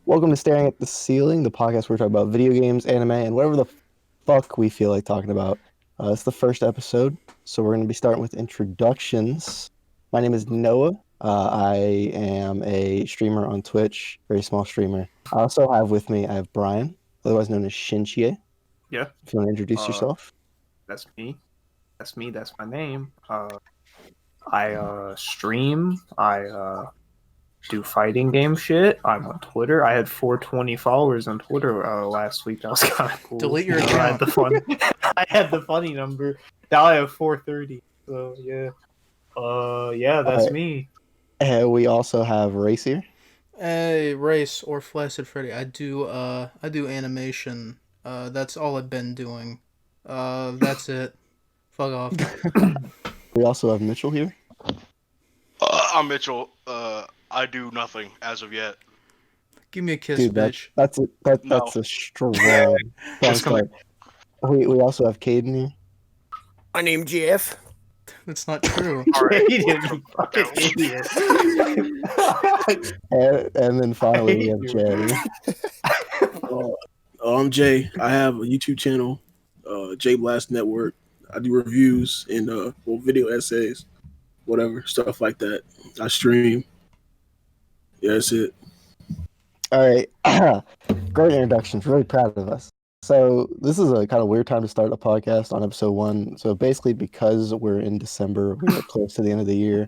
Welcome to Staring at the Ceiling, the podcast where we talk about video games, anime, and whatever the fuck we feel like talking about. It's the first episode, so we're going to be starting with introductions. My name is Noah. I am a streamer on Twitch, very small streamer. I also have with me, I have Brian, otherwise known as Shinchie. Yeah, If you want to introduce yourself. that's me. That's me. That's my name. I stream. I do fighting game shit. I'm on Twitter. I had 420 followers on Twitter last week. That was kind of cool. Delete your I had account. the fun. I had the funny number. Now I have 430. So yeah. Yeah, that's me. And we also have Rayce here. Hey, Rayce or Flaccid Freddy. I do animation. That's all I've been doing. That's it. Fuck off. We also have Mitchell here. I'm Mitchell. I do nothing as of yet. Give me a kiss, Dude, bitch. that's No. a strong Just start. We also have Caden here. My name's Jeff. That's not true. Idiot, you fucking idiot. And then finally we have Jay. I'm Jay. I have a YouTube channel, J Blast Network. I do reviews and video essays, whatever, stuff like that. I stream. Yeah, that's it. All right. Great introduction. Really proud of us. So this is a kind of weird time to start a podcast on episode 1. So basically because we're in December, we're close to the end of the year,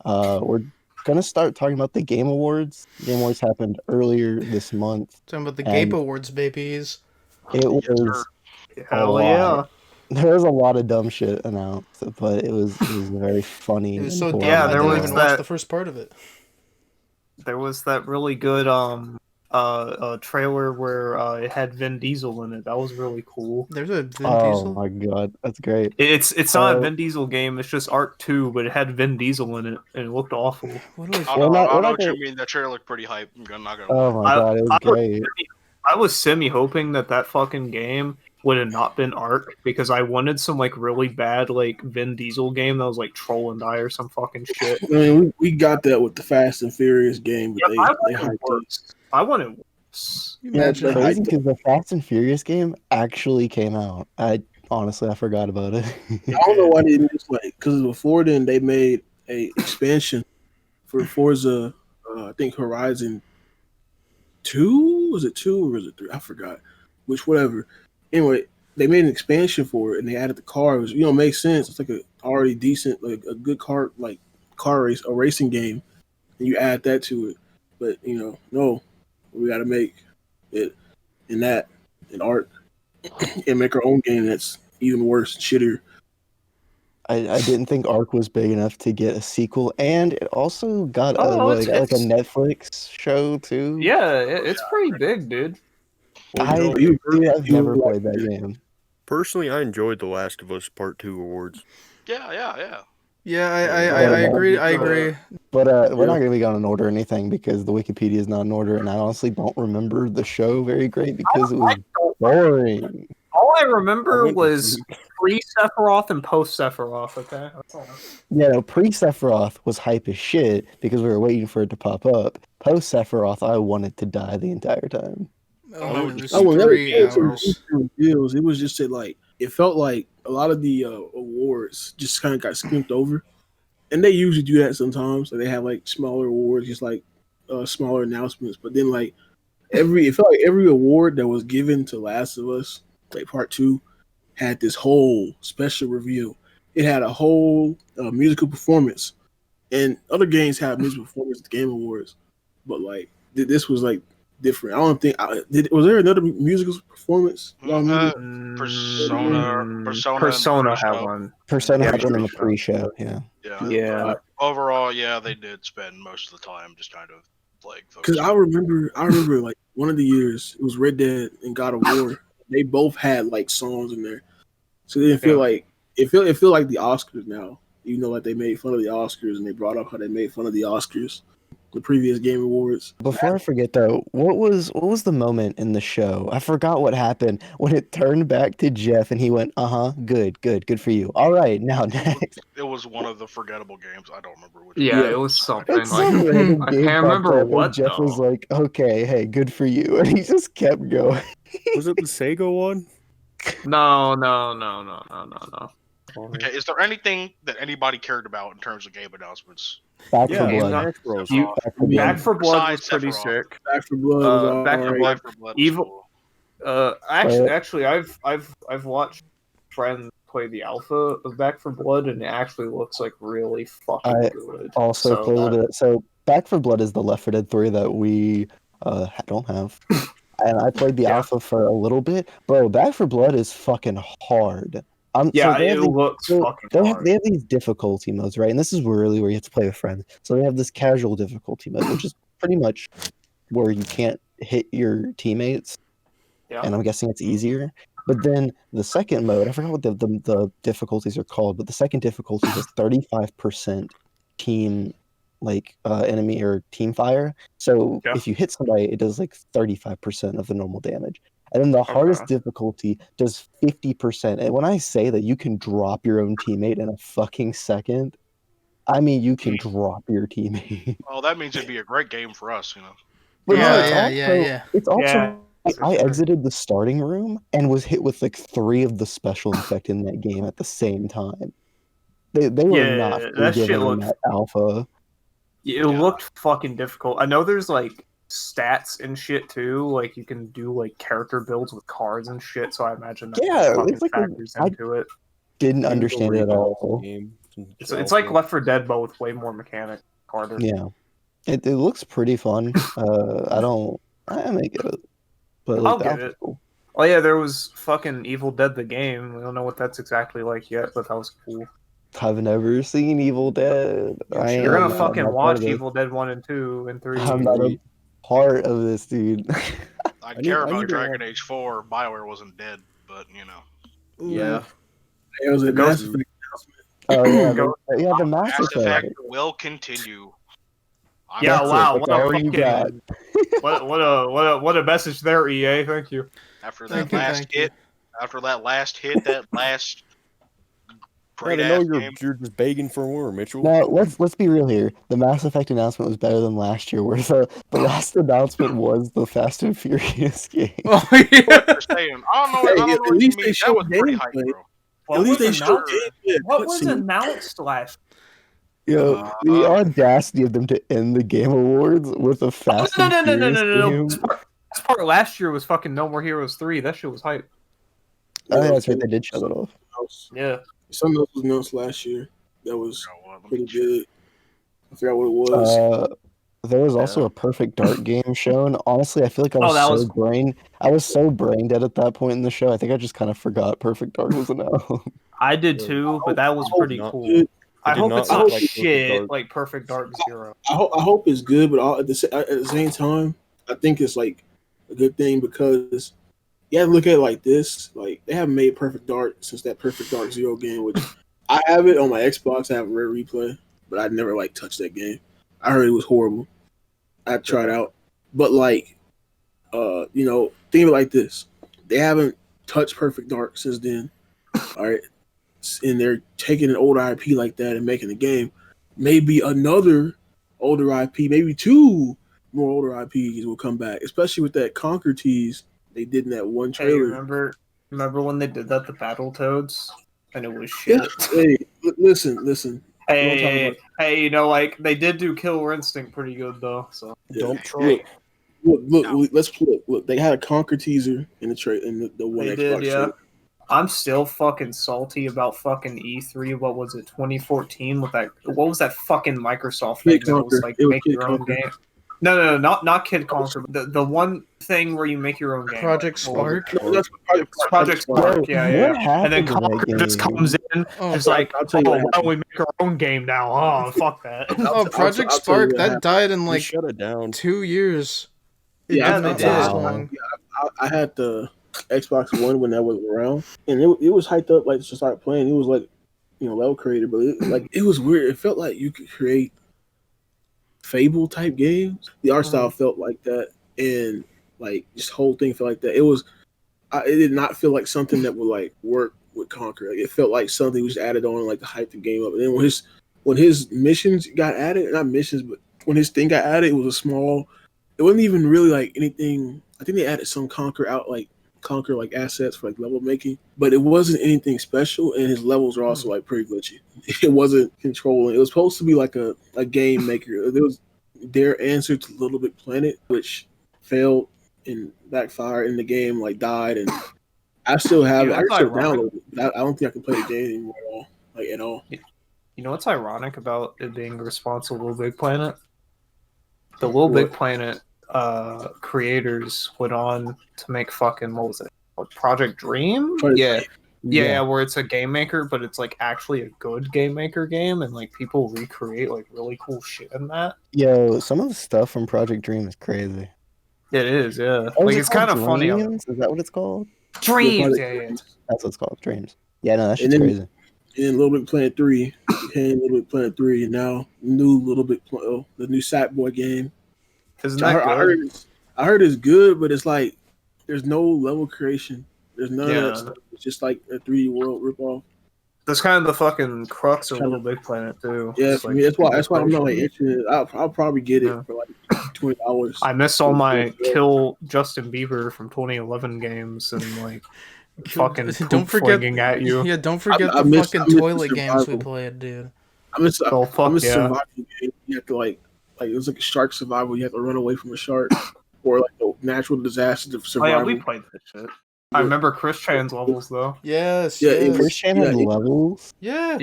we're going to start talking about the Game Awards. Game Awards happened earlier this month. Talking about the And- Gape Awards, babies. It was Hell a yeah. lot. There was a lot of dumb shit announced, but it was very funny. It was and so dumb. boring. Yeah, I there didn't was even watch that- the first part of it. There was that really good trailer where it had Vin Diesel in it. That was really cool. There's a Vin Oh Diesel. my god, that's great. It's not Uh, a Vin Diesel game. It's just Arc 2, but it had Vin Diesel in it, and it looked awful. What do I I? don't know, not- I we're know not what gonna- you mean. That trailer looked pretty hype. I'm not gonna Oh lie. my god, it was great. I was semi hoping that fucking game would have not been Arc because I wanted some like really bad like Vin Diesel game that was like Troll and Die or some fucking shit. I mean, we got that with the Fast and Furious game, but Yeah, I they wanted hyped it. worse. I wanted worse. You Yeah, it's imagine crazy because the Fast and Furious game actually came out. I forgot about it. I don't know why they didn't just because before then they made a expansion for Forza. I think Horizon 2, was it 2 or was it 3? I forgot. Which whatever. Anyway, they made an expansion for it and they added the cars. It makes sense. It's like a already decent, like a good car race, a racing game, and you add that to it. But no, we got to make it in art and make our own game that's even worse, shittier. I didn't think Ark was big enough to get a sequel, and it also got like a Netflix show too. Yeah, it's pretty big, dude. I've never played that game. Personally, I enjoyed The Last of Us Part 2 awards. Yeah. Yeah, I agree. I agree. But we're not going to be going in order or anything because the Wikipedia is not in order, and I honestly don't remember the show very great because it was boring. All I remember was pre-Sephiroth and post-Sephiroth, okay? That's all. Yeah, no, pre-Sephiroth was hype as shit because we were waiting for it to pop up. Post-Sephiroth, I wanted to die the entire time. Oh, it was I was 3 hours. Reveals. It was just that it felt like a lot of the awards just kind of got skipped over, and they usually do that sometimes. So they have like smaller awards, just like smaller announcements. But then it felt like every award that was given to Last of Us, like Part 2, had this whole special reveal. It had a whole musical performance, and other games had musical performance at the Game Awards, but this was different. I don't think was there another musical performance? Persona had one. Persona Yeah, had one in the pre-show. pre-show, yeah. Yeah. Overall, yeah, they did spend most of the time just kind of Because I remember one of the years it was Red Dead and God of War. They both had songs in there, so they didn't feel like it feel like the Oscars now. They made fun of the Oscars and they brought up how they made fun of the Oscars. the previous Game Awards. Before I forget though, what was the moment in the show? I forgot what happened when it turned back to Jeff and he went, good for you. All right, now next. It was one of the forgettable games. I don't remember which. Yeah, Yeah. it was something And like some random I game can't popped remember up where what Jeff was though. like, okay, hey, good for you, and he just kept going. Was it the Sega one? No. Okay, is there anything that anybody cared about in terms of game announcements? Back Yeah, for Game blood. Smash Bros. You- Back for Back blood. for Blood was Besides pretty Sephiroth. sick. Back for Blood was all Back for right. Blood- Back 4 Blood was Evil- cool. Actually, I've watched friends play the alpha of Back for Blood, and it actually looks like really fucking I good. Also So played a little that- bit. So Back for Blood is the Left 4 Dead 3 that we don't have. And I played the Yeah. alpha for a little bit. Bro, Back for Blood is fucking hard. Yeah, so they it have these, looks so fucking they have, hard. they have these difficulty modes, right? And this is really where you have to play with friends. So they have this casual difficulty mode, which is pretty much where you can't hit your teammates. Yeah. And I'm guessing it's easier. But then the second mode, I forgot what the difficulties are called, but the second difficulty has 35% team enemy or team fire. So Yeah. if you hit somebody, it does like 35% of the normal damage. And then the hardest difficulty does 50%. And when I say that you can drop your own teammate in a fucking second, I mean you can drop your teammate. Oh, that means it'd be a great game for us, you know. But no, Yeah. it's also Yeah, for I sure. exited the starting room and was hit with like 3 of the special infect in that game at the same time. They were Yeah, not that shit forgiving in looked- that alpha. It looked fucking difficult. I know there's like stats and shit too. Like you can do like character builds with cards and shit. So I imagine that Yeah, fucking it's like factors into it. Didn't Maybe they'll understand it at rebalance the all. game. It's like Left 4 Dead, but with way more mechanic, harder. Yeah, it looks pretty fun. I may get it, but like I'll the get alpha's it. cool. Oh yeah, there was fucking Evil Dead the game. We don't know what that's exactly like yet, but that was cool. I've never seen Evil Dead. You're gonna I'm fucking not part watch of this. Evil Dead 1 and 2 and 3. I'm not a part of this, dude. I need- care I about need to Dragon watch- Age 4. BioWare wasn't dead, but you know. Yeah. It was a Ghost- Mass Effect. Oh yeah, Go- the Mass Mass Effect. Effect will continue. Yeah, That's it. wow. That's What a all you got. fucking what a message there, EA. Thank you. After Thank that you, last thank you. hit, after that last hit, that last Yeah, great I know ass you're game. just begging for more, Mitchell. Now let's be real here. The Mass Effect announcement was better than last year, where the last announcement was the Fast and Furious game. Oh yeah. You're saying, I don't know. I don't know at what you least mean. they That showed was pretty gameplay. hype, bro. What At least was they showed announced- gameplay. What was cutscene. announced last? Yo, the audacity of them to end the Game Awards with a Fast No. and Furious game. This part last year was fucking No More Heroes 3. That shit was hype. Oh yeah, that's right. They did show that off. Yeah. Something else was announced last year that was Let me pretty check. good. I forgot what it was. There was also a Perfect Dark game shown. Honestly, I feel like I Oh, that was was- I was so brain dead at that point in the show. I think I just kind of forgot Perfect Dark was announced. I did too, but that was pretty not- cool. Good. I did hope not it's look not like Perfect shit Dark. like Perfect Dark Zero. I hope it's good, but at the same time, I think it's like a good thing because you have to look at it like this. Like they haven't made Perfect Dark since that Perfect Dark Zero game, which I have it on my Xbox. I have a rare replay, but I never like touched that game. I heard it was horrible. I tried it out, but like, think of it like this: they haven't touched Perfect Dark since then. All right, and they're taking an old IP like that and making a game. Maybe another older IP, maybe 2 more older IPs will come back, especially with that Conquer tease they did in that one Hey, trailer. remember when they did that to Battletoads? And it was shit. Yeah, hey, listen. Hey, you know, like they did do Killer Instinct pretty good though. So Yeah. Don't try. Look, let's look. They had a Conquer teaser in the one they Xbox did, yeah. trailer. I'm still fucking salty about fucking E3. What was it, 2014? With that, what was that fucking Microsoft thing Kid that was Conquer. like It was make Kid your own Conquer. game? No, not Kid Conquer. The one thing where you make your own game. Project What was it? Spark. No, that's Project Spark. Yeah. What happened And then to that Conquer just game? comes in, Oh, just like, I'll tell you oh, what why don't happened. we make our own game now? Oh, fuck that. Oh, Project I'll tell you Spark, what that happened. died in Like, like shut it down. 2 years. It Yeah, did they not did. last Wow. long. I had the Xbox One when that was around, and it was hyped up like to start playing. It was like level creator, but it was weird. It felt like you could create Fable type games. The art style felt like that, and like this whole thing felt like that. It did not feel like something that would like work with Conquer. Like, it felt like something was added on like to hype the game up. And then when his missions got added, not missions, but when his thing got added, it was a small. It wasn't even really like anything. I think they added some Conquer like assets for like level making, but it wasn't anything special. And his levels were also like pretty glitchy. It wasn't controlling. It was supposed to be like a game maker. There was their answer to Little Big Planet, which failed and backfired, and the game like died. And I still have it. I still download it. But I don't think I can play the game anymore at all. Like at all. You know what's ironic about it being responsible for Little Big Planet? The Little Big Planet creators went on to make fucking, what was it? Project Dream? Yeah, where it's a game maker, but it's like actually a good game maker game, and like people recreate like really cool shit in that. Yo, some of the stuff from Project Dream is crazy. It is, yeah. Oh, like is it it's kind of called funny. Dreams? Is that what it's called? Dreams, That's what it's called, Dreams. Yeah, no, that shit's then- crazy. And then Little Big Planet 3 became Little Big Planet 3, and now new Little Big Planet, the new Sackboy game. Isn't that good? I heard it's good, but it's like there's no level creation. There's none of that stuff. It's just like a 3D world ripoff. That's kind of the fucking crux of Little Big Planet too. Yeah, It's for like, me, that's why I'm not like interested. I'll probably get it for like $20. I miss all my Kill Justin Bieber from 2011 games and like fucking don't forget flinging at you. Yeah, don't forget I the miss fucking toilet survival. games we played, dude. I miss survival yeah. game. You have to like it was like a shark survival. You have to run away from a shark or like a natural disaster of survival. Oh yeah, we played this shit. I remember Chris Chan's levels though. Yes. Yeah, yes. Chris Chan had levels. Yeah.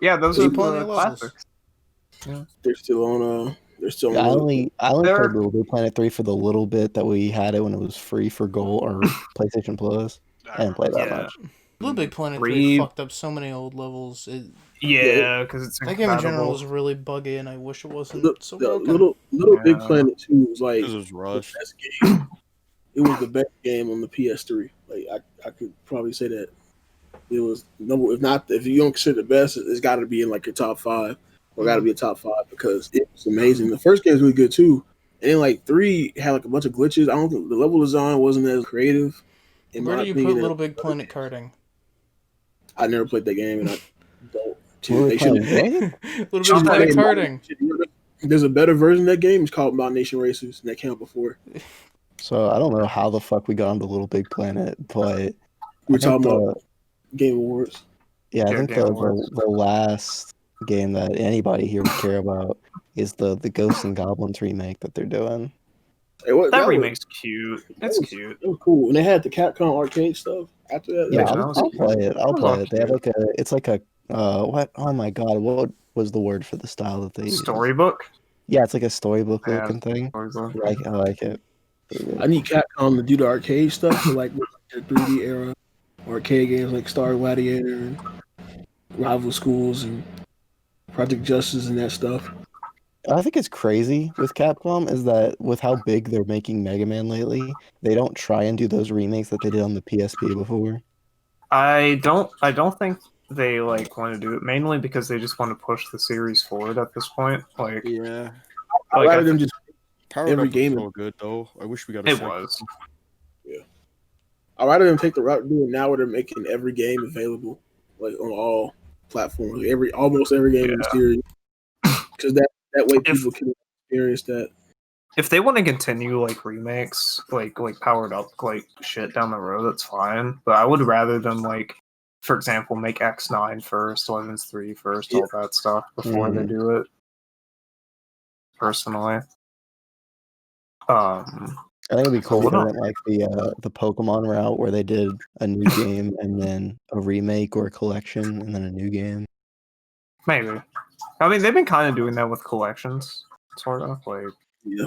Yeah, those are plenty of the levels. classics. They're still on. They're still Yeah, I on. only played Little Big Planet 3 for the little bit that we had it when it was free for Gold or PlayStation Plus. I didn't play that much. Little Big Planet 3 fucked up so many old levels. Yeah, because it's that game in general is really buggy, and I wish it wasn't so broken. Little Big Planet 2 was like This was rushed. the best game. It was the best game on the PS3. Like I could probably say that it was number. If you don't consider the best, it's got to be in like your top 5 or got to be a top 5 because it was amazing. The first game was really good too, and then like 3 had like a bunch of glitches. I don't think the level design wasn't as creative. Where do you put Little Big Planet karting? I never played that game, and I don't. Little Big Planet karting. There's a better version of that game. It's called Mod Nation Racers, and that came out before. So I don't know how the fuck we got onto Little Big Planet, but we're talking about Game Awards. Yeah, I think the last game that anybody here would care about is the Ghosts and Goblins remake that they're doing. That remake's cute. It's cute. It was cool. And they had the Capcom arcade stuff after that. Yeah, I'll play it. I'll play it. They have it's like a what? Oh my god, what was the word for the style that they Storybook? Yeah, it's like a storybook looking thing. I like it. I need Capcom to do the arcade stuff for like the 3D era arcade games like Star Gladiator and Rival Schools and Project Justice and that stuff. I think it's crazy with Capcom is that with how big they're making Mega Man lately, they don't try and do those remakes that they did on the PSP before. I don't think they like want to do it mainly because they just want to push the series forward at this point. Like yeah, I'd rather them just Powered every Up game was so good though. I wish we got. It was. Yeah, I'd rather them take the route doing now where they're making every game available, like on all platforms, almost every game in the series, because that way people can experience that. If they want to continue like remakes, like Powered Up like shit down the road, that's fine. But I would rather them like, for example, make X9 first, Lemons 3 first, all that stuff before they do it. Personally, I think it'd be cool if they went like the Pokemon route where they did a new game and then a remake or a collection and then a new game. Maybe. I mean, they've been kind of doing that with collections, sort of like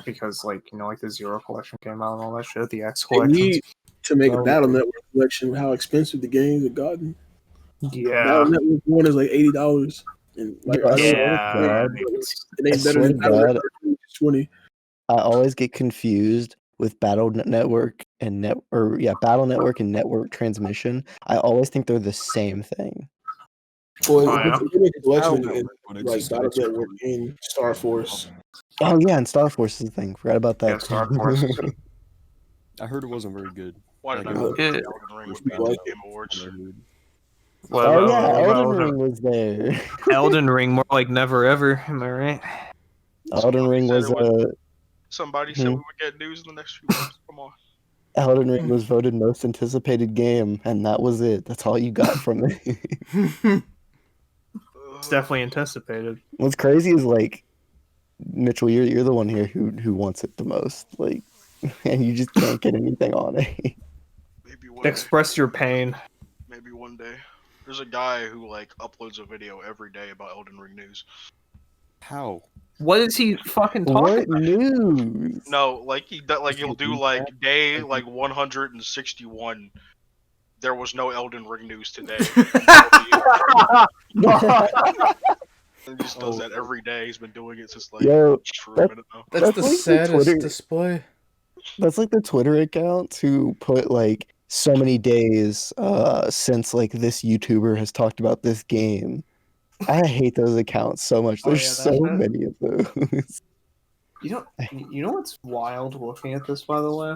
because like like the Zero collection came out and all that shit. The X collection. They need to make a Battle Network collection with how expensive the games have gotten. Yeah, Battle Network one is like $80, and like it ain't better than Battle Network 20. I always get confused with Battle Network and Battle Network and Network Transmission. I always think they're the same thing. Well, Oh, yeah. if you make a collection How? and But it's like just God of extra War cool. in Star Force. Oh yeah, and Star Force is a thing. Forgot about that. Yeah, Star too. Force. I heard it wasn't very good. Why did I Like, know it- Elden Ring would be in Like the Game Awards? What Oh about, yeah, what Elden about Ring was there. Elden Ring? More like never ever. Am I right? Elden Ring was Somebody said Hmm. we would get news in the next few months. Come on. Elden Ring was voted most anticipated game, and that was it. That's all you got from it. It's definitely anticipated. What's crazy is like Mitchell, you're the one here who wants it the most, like, and you just can't get anything on it. Maybe one day. Express your pain. Maybe one day. There's a guy who like uploads a video every day about Elden Ring news. how? What is he fucking talking What about? news? No, like he'll do like day like 161. There was no Elden Ring news today. He just does that every day. He's been doing it since like Yo, for a that- minute now. That's That's the like the saddest Twitter- display. That's like the Twitter accounts who put like so many days since like this YouTuber has talked about this game. I hate those accounts so much. Oh, There's yeah, so that's it. many of those. You know what's wild looking at this, by the way?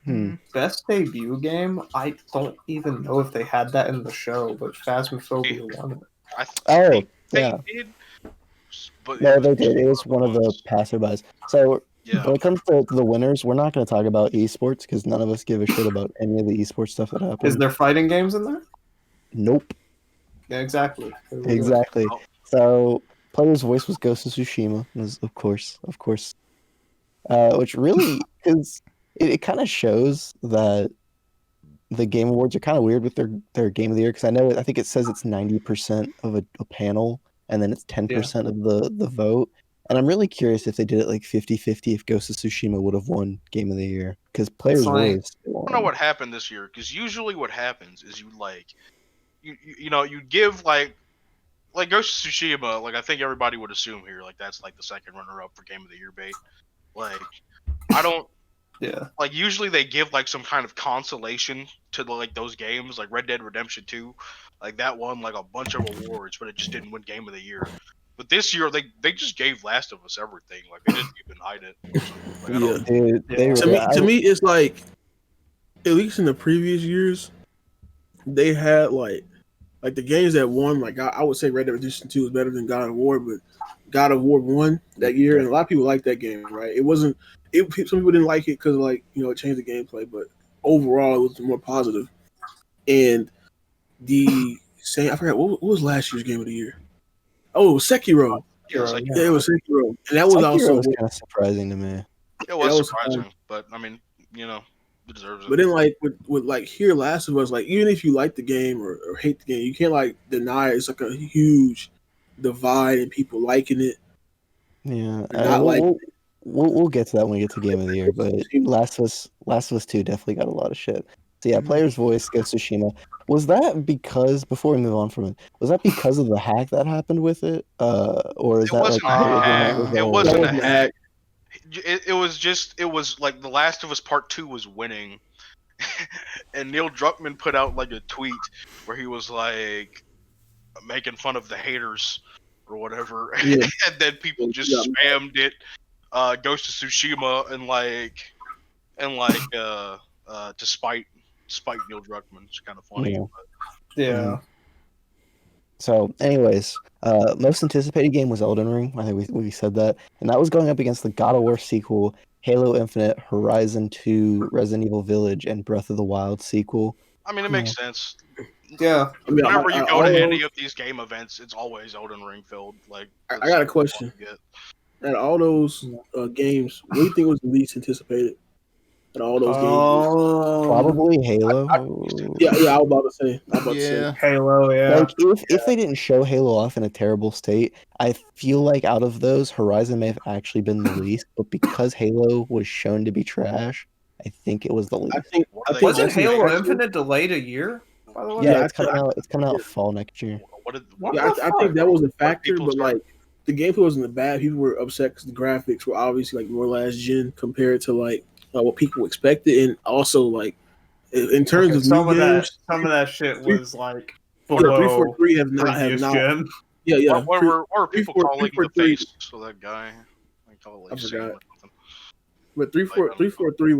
Hmm. Best debut game? I don't even know if they had that in the show, but Phasmophobia won it. Oh, They yeah. did. But No, it was they did. It was one of the ones. passerbys. So Yeah. when it comes to the winners, we're not going to talk about esports because none of us give a shit about any of the esports stuff that happened. Is there fighting games in there? Nope. Yeah, exactly. Exactly. Oh. So player's voice was Ghost of Tsushima, of course, which really is it kind of shows that the Game Awards are kind of weird with their Game of the Year because I think it says it's 90% of a panel and then it's 10% of the vote. And I'm really curious if they did it like 50-50 if Ghost of Tsushima would have won Game of the Year because player's like- voice. I don't know what happened this year because usually what happens is you give like Ghost of Tsushima, like I think everybody would assume here like that's like the second runner up for Game of the Year bait. Like I don't Yeah. like usually they give like some kind of consolation to like those games like Red Dead Redemption 2, like that won like a bunch of awards, but it just didn't win Game of the Year. But this year they just gave Last of Us everything. Like they didn't even hide it. Like, I don't- Dude, they Yeah. To me, it's like, at least in the previous years, they had like the games that won. Like I would say Red Dead Redemption 2 is better than God of War, but God of War won that year, and a lot of people liked that game. Right? It wasn't. Some people didn't like it because like it changed the gameplay, but overall it was more positive. And the same, I forgot what was last year's Game of the Year. Oh, it was Sekiro. Yeah, it's like, Yeah, it was Sekiro, and that was Sekiro also. was kind of surprising to me. it that was was surprising, but I mean, it deserves it. But then, like with like here, Last of Us, like even if you like the game or hate the game, you can't like deny it's like a huge divide in people liking it. Yeah, Or not like we'll get to that when we get to Game of the Year, but Last of Us 2 definitely got a lot of shit. So yeah, player's voice Ghost of Tsushima. Was that because before we move on from it, was that because of the hack that happened with it? Or is It that wasn't like a the hack. original It result? wasn't a wasn't a hack. It was like The Last of Us Part 2 was winning. And Neil Druckmann put out like a tweet where he was like making fun of the haters or whatever. Yeah. And then people just Yeah. spammed it, Ghost of Tsushima to spite Neil Druckmann. It's kind of funny. Yeah. Yeah. So, anyways, most anticipated game was Elden Ring. I think we said that, and that was going up against the God of War sequel, Halo Infinite, Horizon 2, Resident Evil Village, and Breath of the Wild sequel. I mean, it makes sense. Yeah. I mean, Whenever you go all to those- any of these game events, it's always Elden Ring filled. Like, I got a question. At all those games, what do you think was the least anticipated? At all those games, Probably Halo. yeah, I was about to say. Yeah. Halo, yeah. Like if they didn't show Halo off in a terrible state, I feel like out of those, Horizon may have actually been the least. But because Halo was shown to be trash, I think it was the least. I think Wasn't that's Halo actually- Infinite delayed a year, by the way? Yeah, Yeah, it's coming out. It's coming out fall next year. What Yeah, the I think fuck? that was a factor, people but start- like the gameplay wasn't bad. People were upset because the graphics were obviously like more last gen compared to like what people expected, and also like in terms Okay, of some new of games, that shit was like below 343 have not previous gen. Yeah. What were people 343 calling the face of that guy? I call it like I Sam forgot. or something. But 343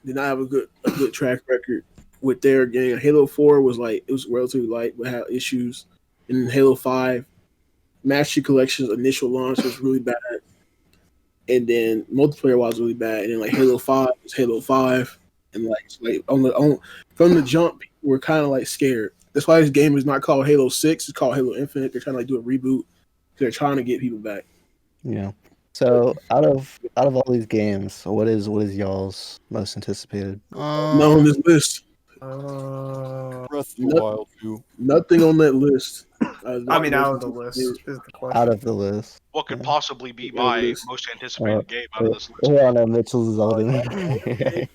did not have a good track record with their game. Halo 4 was like it was relatively light but had issues. And Halo 5, Master Chief Collection's initial launch was really bad. And then multiplayer was really bad. And then like Halo 5 was Halo 5. And like from the jump, people were kind of like scared. That's why this game is not called Halo 6, it's called Halo Infinite. They're trying to like do a reboot. They're trying to get people back. Yeah. So out of all these games, what is y'all's most anticipated? Not on this list. Breath of the No- Wild 2. Nothing on that list. I mean, out of the list is the question. Out of the list. What could Yeah. possibly be Yeah, my list. most anticipated game out of this list? Yeah, no, Mitchell's Zelda.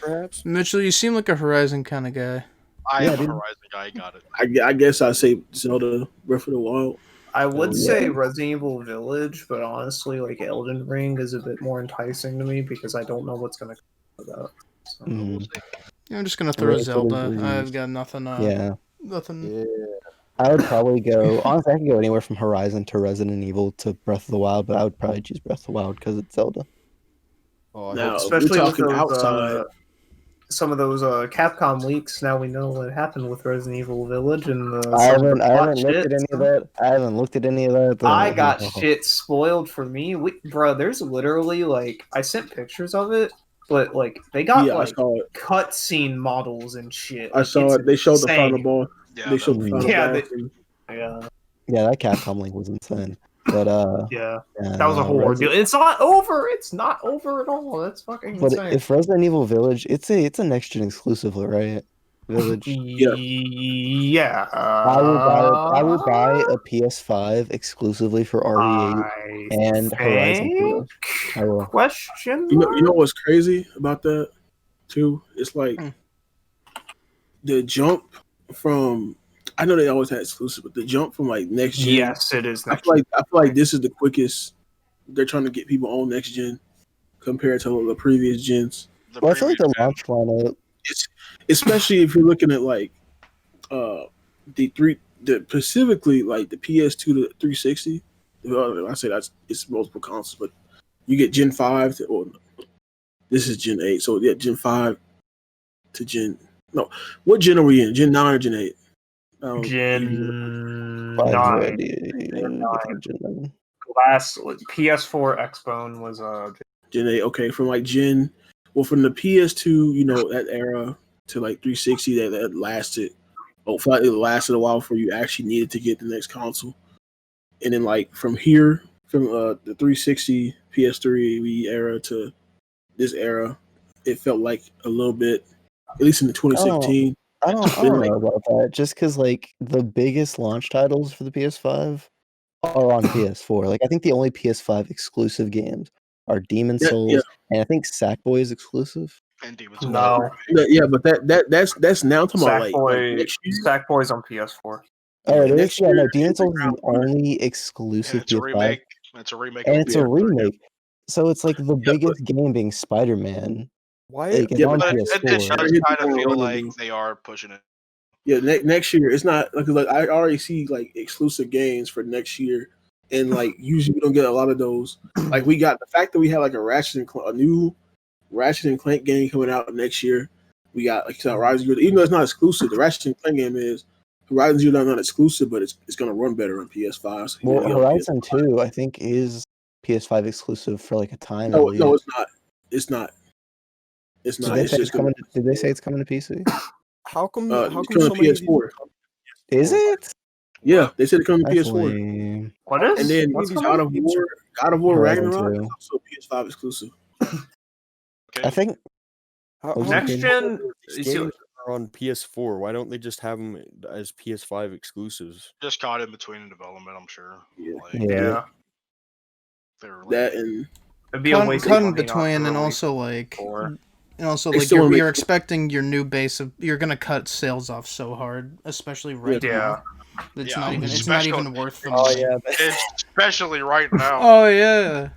Perhaps. Mitchell, you seem like a Horizon kind of guy. I Yeah, am a dude. Horizon guy. Got it. I guess I'd say Zelda Breath of the Wild. I would Yeah. say Resident Evil Village, but honestly, like Elden Ring is a bit more enticing to me because I don't know what's gonna come with that. So. Mhm. Yeah, I'm just gonna throw Rayce, what is Zelda. yours? I've got nothing. Yeah. Nothing. Yeah. I would probably go. Honestly, I could go anywhere from Horizon to Resident Evil to Breath of the Wild, but I would probably choose Breath of the Wild because it's Zelda. Oh, I Now, hope so. Especially we're with talking those, outside. some of those Capcom leaks. Now we know what happened with Resident Evil Village and I some of the haven't plot looked shit. at any of that. I haven't looked at any of that. I got shit spoiled for me. Bro, there's literally like I sent pictures of it, but like they got Yeah, I like saw it. cutscene models and shit. I Like, saw it's it. They showed the final insane. boss. Yeah, They showed the final Yeah, boss. and Yeah, Yeah, that Capcom link was insane. But yeah. yeah, That was a no, whole Resi- ordeal. It's not over. It's not over at all. That's fucking But insane. if Resident Evil Village, it's a next gen exclusive, right? Village. Yeah. I will buy a PS5 exclusively for RE8 I and Horizon think 2. I will. question. you know mark? what's crazy about that too? It's like Hmm. the jump from. I know they always had exclusive, but the jump from like next gen. Yes, it is I next. feel like this is the quickest. They're trying to get people on next gen compared to the previous gens. The Well, I feel like the previous gen. launch lineup. Especially if you're looking at like the specifically like the PS2 to 360. Well, I say it's multiple consoles, but you get Gen 5 to, well, this is Gen 8, so yeah, Gen 5 to Gen. No, what Gen are we in? Gen 9 or Gen 8? Gen Five's 9. ready. Gen I think Gen 9. Last PS4 Xbone was Gen 8. Okay, from like from the PS2, that era to like 360, that lasted. Oh, felt like it lasted a while before you actually needed to get the next console. And then like from here, from the 360 PS3 Wii era to this era, it felt like a little bit, at least in the 2016. I don't know about that. Just because like the biggest launch titles for the PS5 are on PS4. Like I think the only PS5 exclusive games are Demon Souls, and I think Sackboy is exclusive. And Demon's Souls. no. Yeah, but that's now talking about like Sackboy. next year. Sackboy's on PS4. Oh, it next is. Yeah, year, no, Demon Souls is around the only exclusive It's a PS5, remake. It's a remake. and of it's the a original game. remake. So it's like the biggest game being Spider-Man. Why? Like it's Yeah, on But it PS4. does Trying to hit kind the of ground feel running, like they are pushing it. Yeah, next year it's not like I already see like exclusive games for next year, and like usually we don't get a lot of those. Like we got the fact that we have like a new Ratchet and Clank game coming out next year. We got like Horizon Zero, even though it's not exclusive. The Ratchet and Clank game is Horizon Zero not exclusive, but it's gonna run better on PS5. So Well, Horizon 2, I think, is PS5 exclusive for like a time. No, at no, least. it's not. It's not. It's Did not. they It's say just it's coming? Did they say it's coming to PC? How come? it's How come coming so to many of these PS4. Is it? Yeah, they said it's coming to That's PS4. lame. What is? And then What's God of coming? War Horizon Ragnarok 2. is also PS5 exclusive. Okay. I think How Those Next games- gen. these you see- games are on PS4? Why don't they just have them as PS5 exclusives? Just caught in between development, I'm sure. Yeah. Like, Yeah, they were That like, and it'd be a waste of Cut in money not to between, and release also like, four. and also They like still wanna you're make- expecting your new base of you're gonna cut sales off so hard, especially right Yeah. now. It's Yeah, not even especially- worth the Oh money. yeah, especially right now. Oh yeah.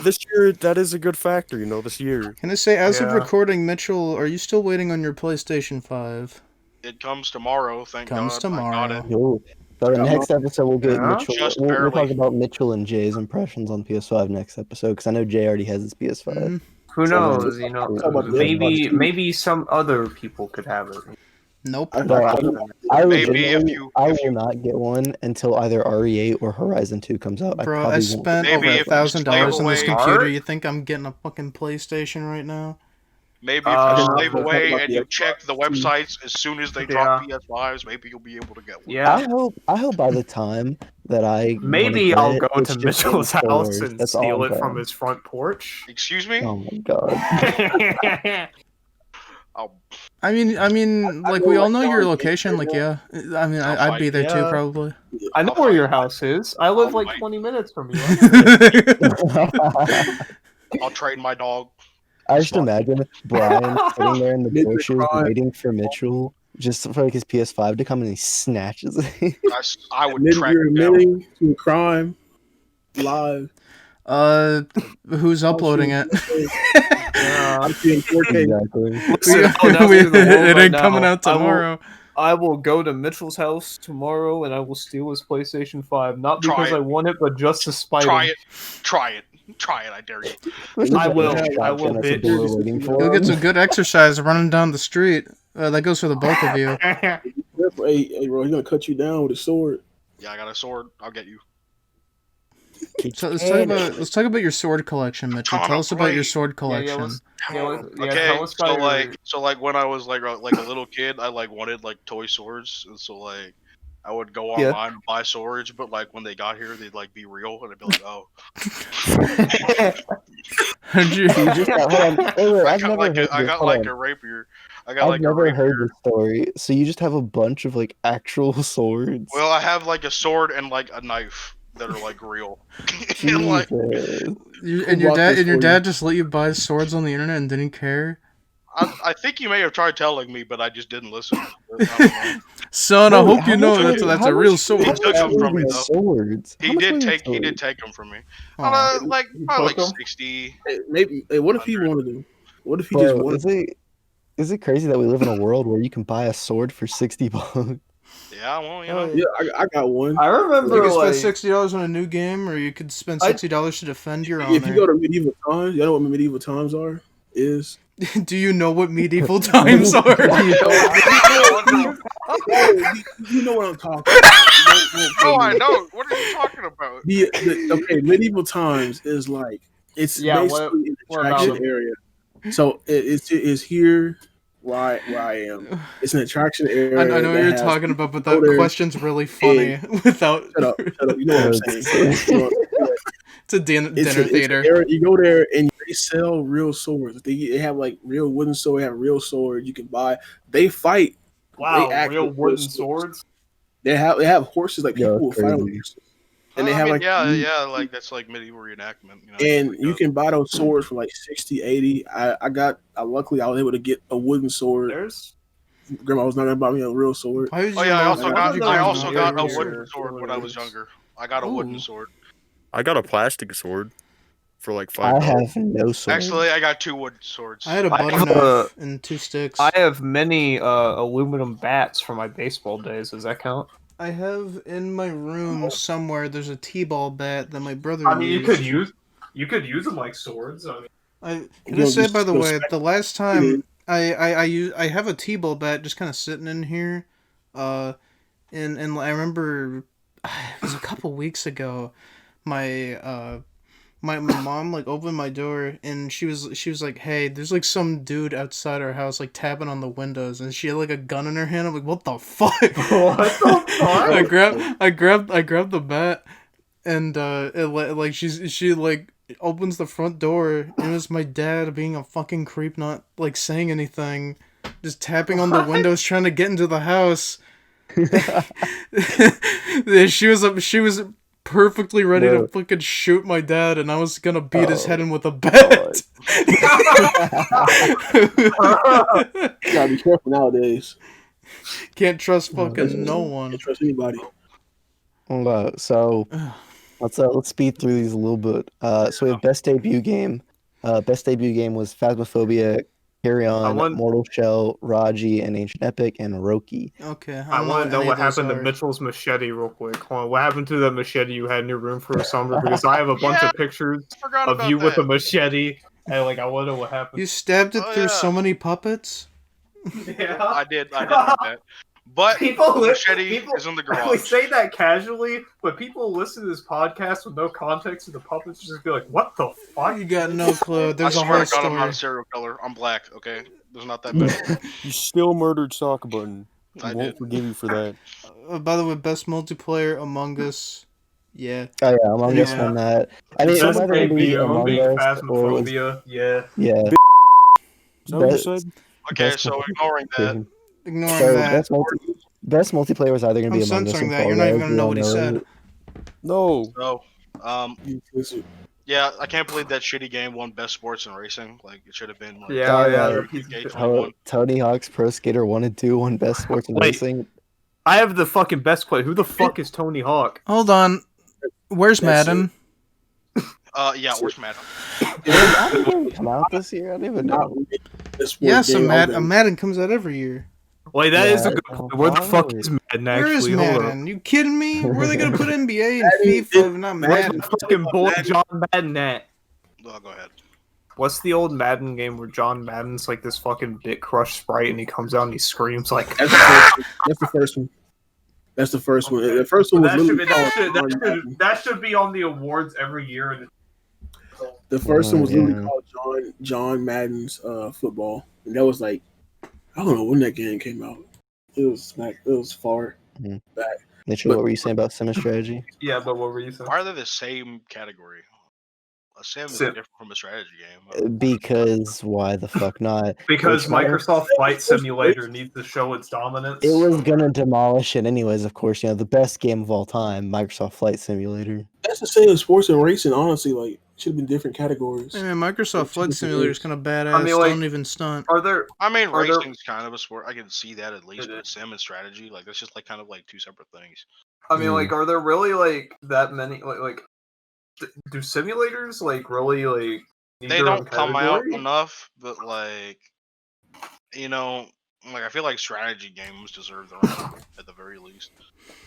This year, that is a good factor. This year. Can I say, as of Yeah. recording, Mitchell, are you still waiting on your PlayStation 5? It comes tomorrow. Thank Comes God. I got it. tomorrow. Yo. So the next episode we'll get Yeah. Mitchell. Just We'll talk barely. about Mitchell and Jay's impressions on PS5 next episode because I know Jay already has his PS5. Mhm. Who So, knows? You know, talk about the maybe Xbox too. maybe some other people could have it. Nope. I Bro, thought I Maybe legitimately, I if will you not get one until either RE8 or Horizon 2 comes out. I Bro, I probably won't. spent Maybe over if you $1,000 on this slave computer. away- You think I'm getting a fucking PlayStation right now? maybe if Uh, you slave Talk away about and the you Xbox check the too. websites as soon as they drop PS5s, maybe you'll be able to get one. Yeah. I hope by the time that I wanna Maybe get I'll it, go it's to just in Mitchell's house stores. and That's all steal I'm it from saying. his front porch. Excuse me? Oh my god. I'll I mean, like we all know your location. Like, yeah. I mean, I'll I'd be fight. there too, Yeah. probably. I know I'll where fight. your house is. I live I'll like fight. 20 minutes from you. I know I'll train my dog. I just Smart. imagine Brian sitting there in the Midnight bushes Crime. waiting for Mitchell just for like his PS5 to come and he snatches it. I would Admit track you're him down. admitting to a crime live. Who's uploading it? Yeah. I'm seeing 4K. Exactly. Listen, I'll announce it to the world It right ain't coming now. out tomorrow. I will go to Mitchell's house tomorrow and I will steal his PlayStation 5. Not Try because it. I want it, but just to spite Try him. it. Try it. Try it. I dare you. I will. Shotgun I will, at the bitch. door waiting for You'll get him. some good exercise running down the street. That goes for the both of you. Hey, bro, he's gonna cut you down with a sword. Yeah, I got a sword. I'll get you. So let's talk about your sword collection, Mitchell. Ton Tell of us about your weight. sword Yeah, collection. Okay, tell us about so like when I was like a little kid, I like wanted like toy swords, and so like I would go Yeah. online and buy swords, but like when they got here, they'd like be real, and I'd be like, oh, How'd you- You just hold on. Wait, I I've got never like heard I this. got Hold like on. a rapier. I got I've like a never heard rapier. this story. So you just have a bunch of like actual swords. Well, I have like a sword and like a knife that are like real. And, like, Jesus. and your bought dad this and your for you? dad just let you buy swords on the internet and didn't care. I think you may have tried telling me, but I just didn't listen. I don't know. Son, I Wait, hope how you know much that's were- that's how a real much- sword. He how took much them were from me, these though. Swords. How He much were did these take swords? them from me. Aw. Like You probably took like 'em? 60. Hey, maybe. Hey, what if he wanted them? What if he just Bro, wanted? is it crazy that we live in a world where you can buy a sword for $60? Yeah, well, you Oh, know. yeah. Yeah, I got one. I You remember could spend like $60 on a new game, or you could spend I- $60 to defend your If you honor. go to medieval times, you know what medieval times are? Is Do you know what medieval times are? you know what I'm talking about. Oh, I know. What are you talking about? Okay, medieval times is like it's Yeah, basically an what about attraction them? area. So it's here where I am. It's an attraction area. I know what that you're has talking about, but go that there question's really funny. Without Shut up. You know what I'm saying. You know, it's a dinner theater. It's an area, you go there and they sell real swords. They have like real wooden sword. They have real swords you can buy. They fight. Wow, They actually real wooden swords. swords. They have horses. Like Yo, people will it's fight on crazy. horses. And they I have mean, like yeah, like that's like medieval reenactment. You know, and like, you can buy those swords for like 60, 80. Luckily I was able to get a wooden sword. There's Grandma was not gonna buy me a real sword. Why did Oh your yeah, mom- I why did your I grandma also not got buy a you wooden a sword when I was younger. I got a Ooh. wooden sword. I got a plastic sword for like I $5. have no sword. Actually, I got 2 wooden swords. I had a I butter have knife and 2 sticks. I have many aluminum bats from my baseball days. Does that count? I have in my room somewhere. There's a t-ball bat that my brother I mean, used. you could use them like swords. I mean, Can You I know, say just by the go way, smack the last time I have a t-ball bat just kind of sitting in here, and I remember it was a couple weeks ago. My mom like opened my door and she was like, "Hey, there's like some dude outside our house like tapping on the windows," and she had like a gun in her hand. I'm like, "What the fuck?" what the fuck? I grabbed the bat, and like she like opens the front door, and it was my dad being a fucking creep, not like saying anything, just tapping on the What? windows trying to get into the house. She was perfectly ready Bro. to fucking shoot my dad, and I was gonna beat his head Oh, in with a bat. You gotta be careful nowadays. Can't trust No, fucking that's- no one. Can't trust anybody. So let's speed through these a little bit. So we have best debut game. Best debut game was Phasmophobia Carry On, want- Mortal Shell, Raji, and Ancient Epic, and Roki. Okay, I want to know any what of those happened to are. Mitchell's machete real quick. Hold on, what happened to that machete you had in your room for a summer? Because I have a bunch Yeah, of pictures Forgot of about you with that. a machete, and like I wonder what happened. You stabbed it Oh, through yeah. so many puppets? Yeah. I did do that. But People, the machete is in the We garage. say that casually, but people listen to this podcast with no context, and the puppets just be like, "What the fuck?" You got no clue. There's I a swear whole to God, I'm not a story. serial killer. I'm black, okay? There's not that many. You still murdered Soccer Button. We I won't did. forgive you for that. By the way, best multiplayer Among Us. Yeah. Oh yeah, Among Us Yeah. won that. I mean, it was Best either gonna be game Among being Us or it was Phasmophobia. Yeah. yeah. Is that what you Best, said? Okay, best, so ignoring that, Ignoring so that. best multiplayer was either gonna I'm be Among Us censoring and that. Fall You're not even Guys. gonna know what he We all said. it. No. so Listen, yeah, I can't believe that shitty game won best sports and racing. Like it should have been like Yeah, Oh, yeah. yeah. that piece of shit. Tony Hawk's Pro Skater 1 and 2 won Best Sports and Wait. Racing. I have the fucking best play. Who the fuck is Tony Hawk? Hold on. Where's That's Madden? yeah, where's Madden? Did that game come out this year? I don't even not know. really the sport Yes, a game. Madden comes out every year. Wait, that is a Yeah, good point. Where the fuck probably. is Madden Where is actually? Hold up. Madden? You kidding me? Where are they gonna put NBA and Madden FIFA is- if not Where's Madden? my fucking boy John Madden at? Oh, go ahead. What's the old Madden game where John Madden's like this fucking Bit Crush sprite and he comes out and he screams like That's the first one. That's the first one. The first one was that should, literally be, that, called should, that, John should, Madden. that should be on the awards every year. The first one was literally Yeah. called John Madden's football, and that was like I don't know when that game came out. It was far Mhm. back. Mitchell, what were you saying about Sim Strategy? Yeah, but what were you saying? Why are they the same category? A sim is Sim. different from a strategy game. Because why the fuck not? Because They tried- Microsoft Flight Simulator needs to show its dominance. It was gonna demolish it anyways, of course. You know, the best game of all time, Microsoft Flight Simulator. That's the same as sports and racing. Honestly, like should have been different categories. Man, Microsoft Flight Simulator is kind of badass. I mean, like- Don't even stunt. Are there? I mean, Are there- racing's kind of a sport. I can see that at least, It but sim and strategy, like that's just like kind of like two separate things. I mean, Hmm. like, are there really like that many? Do simulators like really like? need They their own don't come out category? enough, but like, you know, like I feel like strategy games deserve their own at the very least.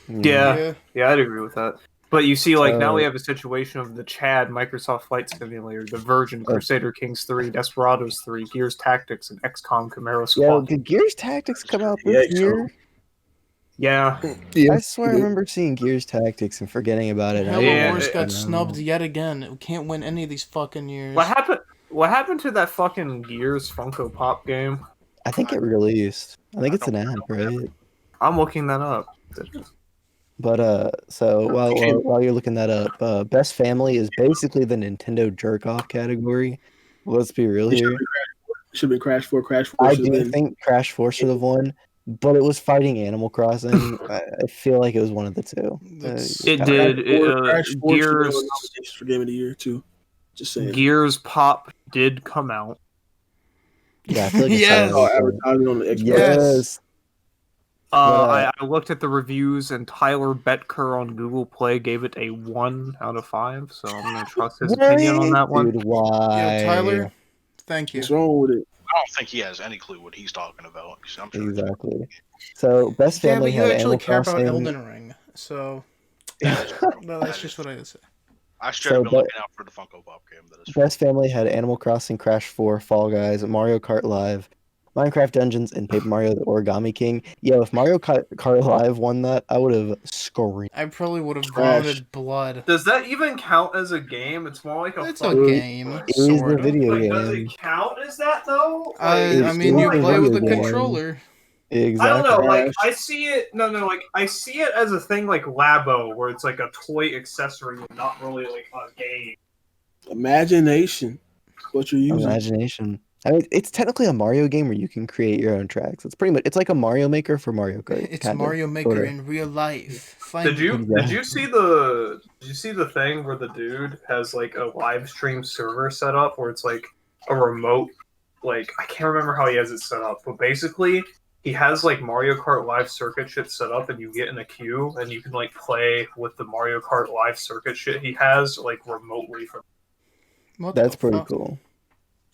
Yeah. Yeah, I'd agree with that. But you see, like now we So- have a situation of the Chad Microsoft Flight Simulator, the Virgin Crusader Kings 3, Desperados 3, Gears Tactics, and XCOM Camaro Yo, Squad. did Gears Tactics come out Yeah, this year? Yeah, I swear I remember seeing Gears Tactics and forgetting about it. Halo Yeah, Wars it- got I snubbed know. yet again. It can't win any of these fucking years. what happened? What happened to that fucking Gears Funko Pop game? I think it released. I think I it's an don't app, right? I'm looking that up. But so while you're looking that up, Best Family is basically the Nintendo jerk off category. Let's be real It here. should have been Crash 4. Crash 4 I should have do been. think Crash 4 should have won, but it was fighting Animal Crossing. I feel like it was one of the two. That's- It kinda- did. Crash 4 should have been Gears nominations for Game of the Year too. Just saying. Gears Pop did come out. Yeah, I feel like I saw Yes. that Oh, before. advertising on the Xbox. Yes. I looked at the reviews, and Tyler Betker on Google Play gave it a 1 out of 5. So I'm gonna trust his opinion on that one. Dude, why? Yeah, Tyler, thank you. What's wrong with it? I don't think he has any clue what he's talking about. I'm sure it's- Exactly. So Best Yeah, Family but you had actually Animal care about Crossing. Elden Ring, so well, that's just what I say. I should have been but- looking out for the Funko Pop game. That is true. Best Family had Animal Crossing, Crash 4, Fall Guys, Mario Kart Live, Minecraft Dungeons, and Paper Mario: The Origami King. Yo, if Mario Kart Live won that, I would have screamed. I probably would have Trash. vomited blood. Does that even count as a game? It's more like a. It's a fucking- game. It is a Sort of. video Like, does game. it count as that though? I It's mean, you still a play with a video game. controller. Exactly. I don't know. Like, Trash. I see it. No, like I see it as a thing like Labo, where it's like a toy accessory and not really like a game. Imagination. What you're using. Imagination. I mean, it's technically a Mario game where you can create your own tracks. It's pretty much, it's like a Mario Maker for Mario Kart. It's kinda, Mario Maker sorta. in real life. Find Did you Exactly. see the thing where the dude has like a live stream server set up where it's like a remote, like I can't remember how he has it set up, but basically he has like Mario Kart Live Circuit shit set up, and you get in a queue and you can like play with the Mario Kart Live Circuit shit he has like remotely from. What That's the pretty fuck? cool.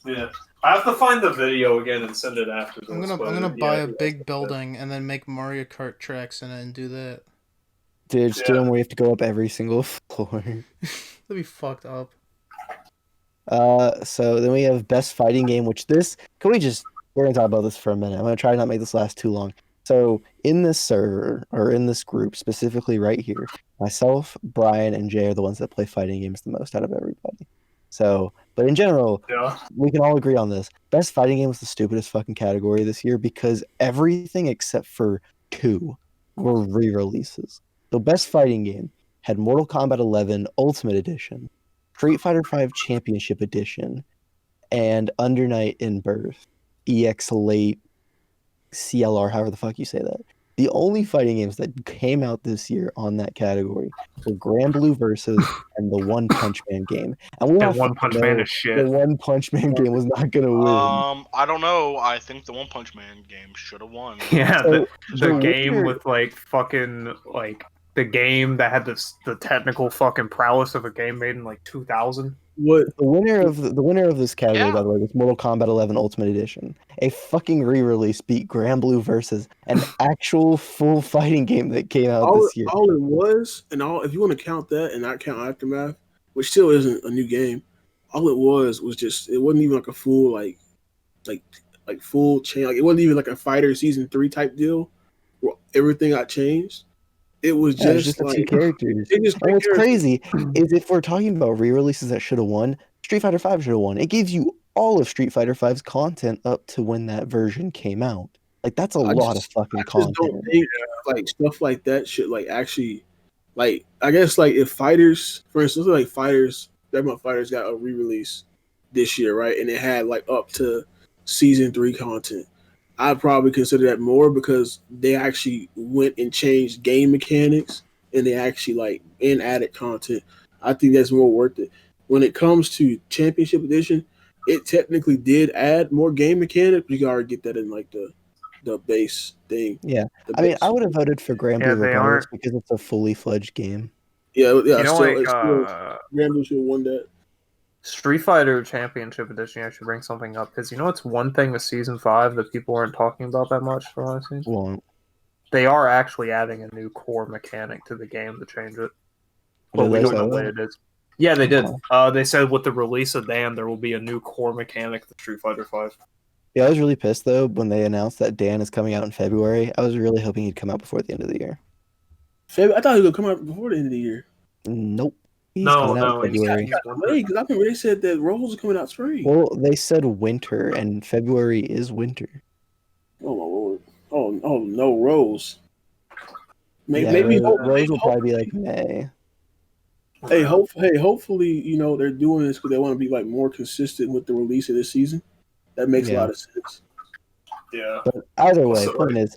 Yeah. I have to find the video again and send it after this. I'm gonna buy a big building and then make Mario Kart tracks in it and do that. Dude, just do them where you have to go up every single floor. That'd be fucked up. So then we have best fighting game, we're gonna talk about this for a minute. I'm gonna try to not make this last too long. So in this server, or in this group, specifically right here, myself, Brian, and Jay are the ones that play fighting games the most out of everybody. So, but in general, we can all agree on this. Best fighting game was the stupidest fucking category this year because everything except for 2 were re-releases. The best fighting game had Mortal Kombat 11 Ultimate Edition, Street Fighter V Championship Edition, and Under Night in Birth, EX Late, CLR, however the fuck you say that. The only fighting games that came out this year on that category were Grand Blue Versus and the One Punch Man game. And we all One Punch Man is shit. The One Punch Man game was not gonna win. I don't know. I think the One Punch Man game should have won. Yeah, So, the game with like fucking like the game that had the technical fucking prowess of a game made in like 2000. What the winner of this category, by the way, was Mortal Kombat 11 Ultimate Edition. A fucking re-release beat Grand Blue Versus, an actual full fighting game that came out this year. All it was, and all if you want to count that and not count Aftermath, which still isn't a new game, all it was just it wasn't even like a full like full change. Like, it wasn't even like a Fighter Season 3 type deal where everything got changed. It was just the like 2 characters. And what's crazy is if we're talking about re-releases that should have won, Street Fighter V should have won. It gives you all of Street Fighter V's content up to when that version came out. Like that's a lot of fucking content. I don't think like stuff like that should like actually like I guess like if fighters, for instance, like fighters, Fighters got a re-release this year, right? And it had like up to Season 3 content. I'd probably consider that more because they actually went and changed game mechanics and they actually like added content. I think that's more worth it. When it comes to Championship Edition, it technically did add more game mechanics, but you gotta get that in like the base thing. Yeah, I mean, I would have voted for Grand Blue regardless because it's a fully fledged game. Yeah. You know, Grand Blue should have won that. Street Fighter Championship Edition, I should bring something up because you know it's one thing with Season 5 that people aren't talking about that much for honestly. Well, they are actually adding a new core mechanic to the game to change it, but we don't know what it is. Yeah, they did. They said with the release of Dan, there will be a new core mechanic to Street Fighter 5. Yeah, I was really pissed though when they announced that Dan is coming out in February. I was really hoping he'd come out before the end of the year. I thought he would come out before the end of the year. Nope. No, because I remember they said that Rolls are coming out spring. Well, they said winter, and February is winter. Oh my lord! Oh no, Rolls. Maybe Rose will probably be like May. Hopefully, you know they're doing this because they want to be like more consistent with the release of this season. That makes a lot of sense. Yeah. But either way, point is,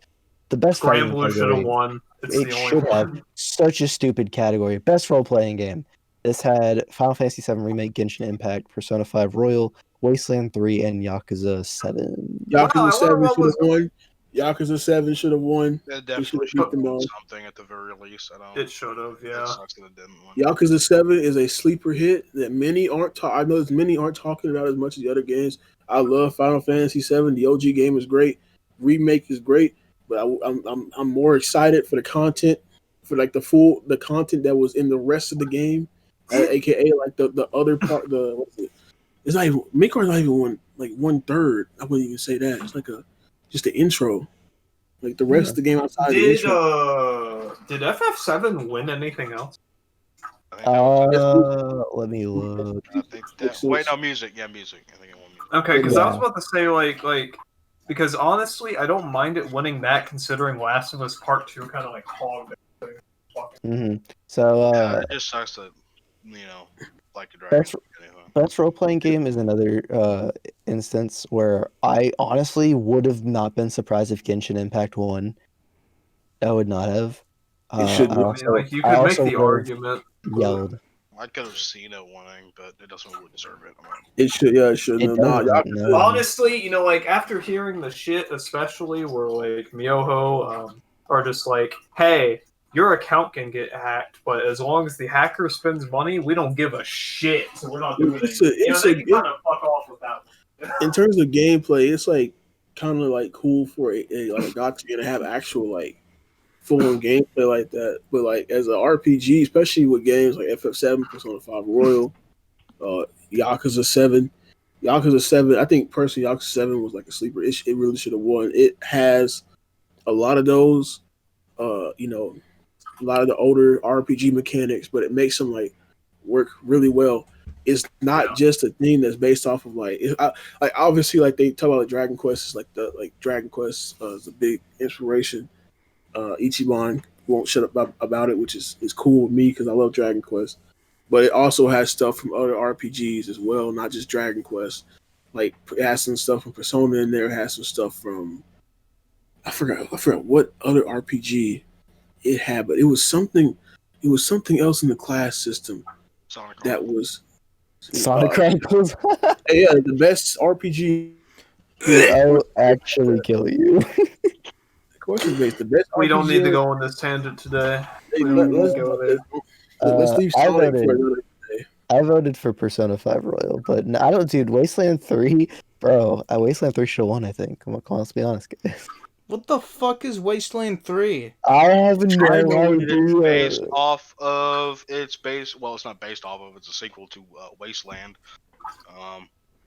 the best Grand Blue should have won. It should have. Such a stupid category. Best role-playing game. This had Final Fantasy VII Remake, Genshin Impact, Persona 5 Royal, Wasteland 3, and Yakuza 7. Yakuza 7 should have won. Yakuza 7 should have won. It definitely should have won something at the very least. It should have, yeah. It sucks that it didn't win. Yakuza 7 is a sleeper hit that many aren't. I know many aren't talking about as much as the other games. I love Final Fantasy 7. The OG game is great. Remake is great, but I'm more excited for the content, for like the content that was in the rest of the game. AKA like the other part, it's not even Makeover's not even 1/3. I wouldn't even say that. It's like just the intro. Like the rest of the game outside the intro. Did FF7 win anything else? Let me look. I think wait, no, music. Yeah, music. I think it won music. Okay, because I was about to say like because honestly, I don't mind it winning that considering Last of Us Part 2 kind of like hogged it. Mm-hmm. So it just sucks that like a dragon. Best role-playing game is another instance where I honestly would have not been surprised if Genshin Impact won. I would not have. It should you could make the argument. Yelled. I could have seen it winning, but it doesn't really deserve it. It should, yeah, it should. Honestly, like after hearing the shit, especially where like Miyoho are just like, hey, your account can get hacked, but as long as the hacker spends money, we don't give a shit. So we're not doing it. They can kind of fuck off with that. in terms of gameplay, it's like kind of like cool for like a gotcha to have actual like full on gameplay like that. But like as an RPG, especially with games like FF7, Persona 5 Royal, Yakuza 7. Yakuza 7, I think personally Yakuza 7 was like a sleeper. It really should have won. It has a lot of those a lot of the older RPG mechanics, but it makes them like work really well. It's not just a thing that's based off of like obviously like they talk about like Dragon Quest is like Dragon Quest is a big inspiration. Ichiban won't shut up about it, which is cool with me because I love Dragon Quest. But it also has stuff from other RPGs as well, not just Dragon Quest. Like it has some stuff from Persona in there. It has some stuff from I forgot what other RPG it had, but it was something. It was something else in the class system Sonic that Chronicles. was Sonic Chronicles. yeah, the best RPG. Dude, I will actually kill you. Of course, it's based the best. We don't need to RPG go on this tangent today. Hey, We don't need let's to go there. leave I Sonic voted. for another day. I voted for Persona 5 Royal, but I don't, dude. Wasteland 3, bro. Wasteland 3 should have won, I think. Come on, let's be honest, guys. What the fuck is Wasteland 3? I have no It's idea. based off of. Well, it's not based off of. It's a sequel to Wasteland.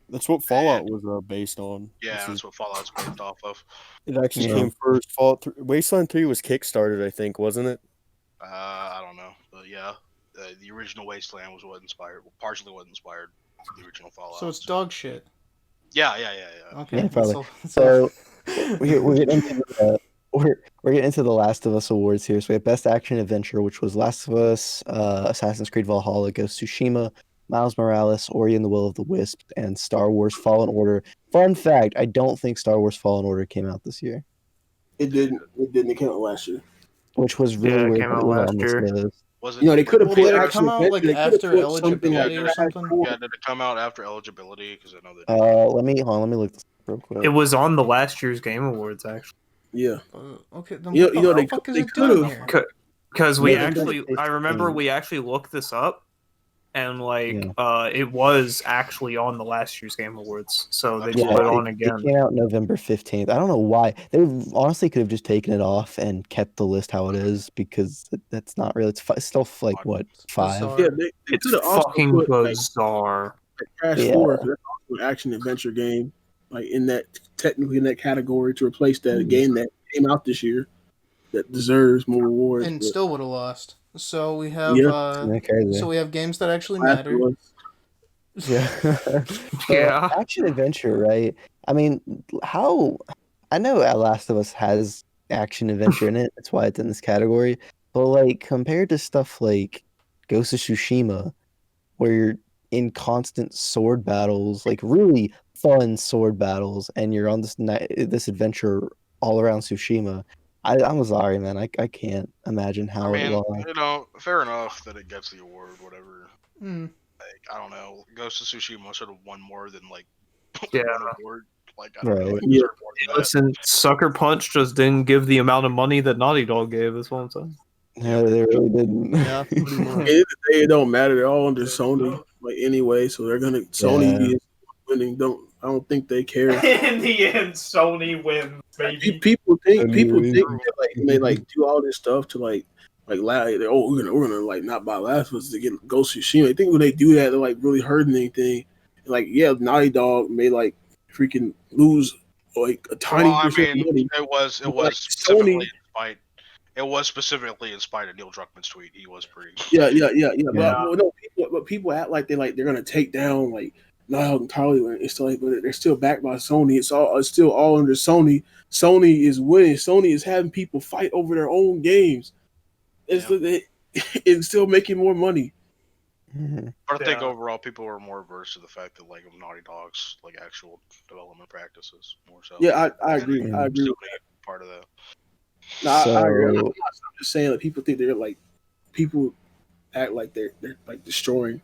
That's what Fallout was based on. Yeah, that's what Fallout's based off of. It actually Yeah. came first. Fallout 3, Wasteland 3 was kickstarted, I think, wasn't it? I don't know, but yeah, the original Wasteland was what inspired. Well, partially what inspired the original Fallout. So it's dog shit. Yeah. Okay. Yeah, that's probably. all- that's So all. we're getting into we're getting into the Last of Us awards here. So we have Best Action Adventure, which was Last of Us, Assassin's Creed Valhalla, Ghost of Tsushima, Miles Morales, Ori and the Will of the Wisp, and Star Wars Fallen Order. Fun fact: I don't think Star Wars Fallen Order came out this year, It didn't. It came out last year. which was really Yeah, it weird. came that out it was last on this year. list. Was it? You know, they could have Well, put did it Action come out, like, Adventure, they could have after put something like eligibility or something? Yeah, did it come out after eligibility? Because I know that. Let me look this up real quick. It was on the last year's Game Awards, actually. Yeah, Okay, then You what know, the they- fuck is they it doing could've- here? Because we Yeah, actually, it's- I remember it's- we actually looked this up, and Yeah. it was actually on the last year's Game Awards, so they Yeah, just put it it, on again. It came out November 15th. I don't know why. They honestly could have just taken it off and kept the list how it is because that's not really. It's still like what, 5? Bizarre. yeah. They It's could have also fucking put like bizarre. Crash Yeah. 4. 'Cause that's also an action adventure game, like technically in that category to replace that Mhm. game that came out this year that deserves more awards. And but still would have lost. So we have Yeah. Isn't that crazy? so we have games that actually Last matter. one. Yeah. So, Yeah. action adventure, right? I mean, how I know Last of Us has action adventure in it. That's why it's in this category. But like compared to stuff like Ghost of Tsushima, where you're in constant sword battles, like really fun sword battles, and you're on this adventure all around Tsushima. I'm sorry, man. I can't imagine how I it mean, lost. fair enough that it gets the award, whatever. Hmm. Like, I don't know. Ghost of Tsushima should have won more than like Yeah. one award. Like, I don't know. Right. It deserved more than that. Listen, Sucker Punch just didn't give the amount of money that Naughty Dog gave. That's what I'm saying. No, they really didn't. Yeah, pretty At the much. end of the day, it don't matter. They're all under Sony, like anyway. So they're gonna Sony Yeah. is winning. I don't think they care. In the end, Sony wins, People think Sony people wins. think that, like they like do all this stuff to like oh we're gonna like not buy Last of Us to get Ghost of Tsushima. I think when they do that, they're like really hurting anything. Like yeah, Naughty Dog may like freaking lose like a tiny Well, I percent mean, of money. it was Like, specifically Sony- in spite. It was specifically in spite of Neil Druckmann's tweet. He was pretty. Yeah. Yeah. But people act like they're gonna take down like Niall entirely. It's still like, but they're still backed by Sony. It's still all under Sony. Sony is winning. Sony is having people fight over their own games. It's still making more money. Mhm. But I think Yeah. overall people were more averse to the fact that like Naughty Dog's like actual development practices more so. Yeah, I agree. Yeah. I agree Still with being part of that. No, I agree. So- I'm just saying that people think they're like people act like they're like destroying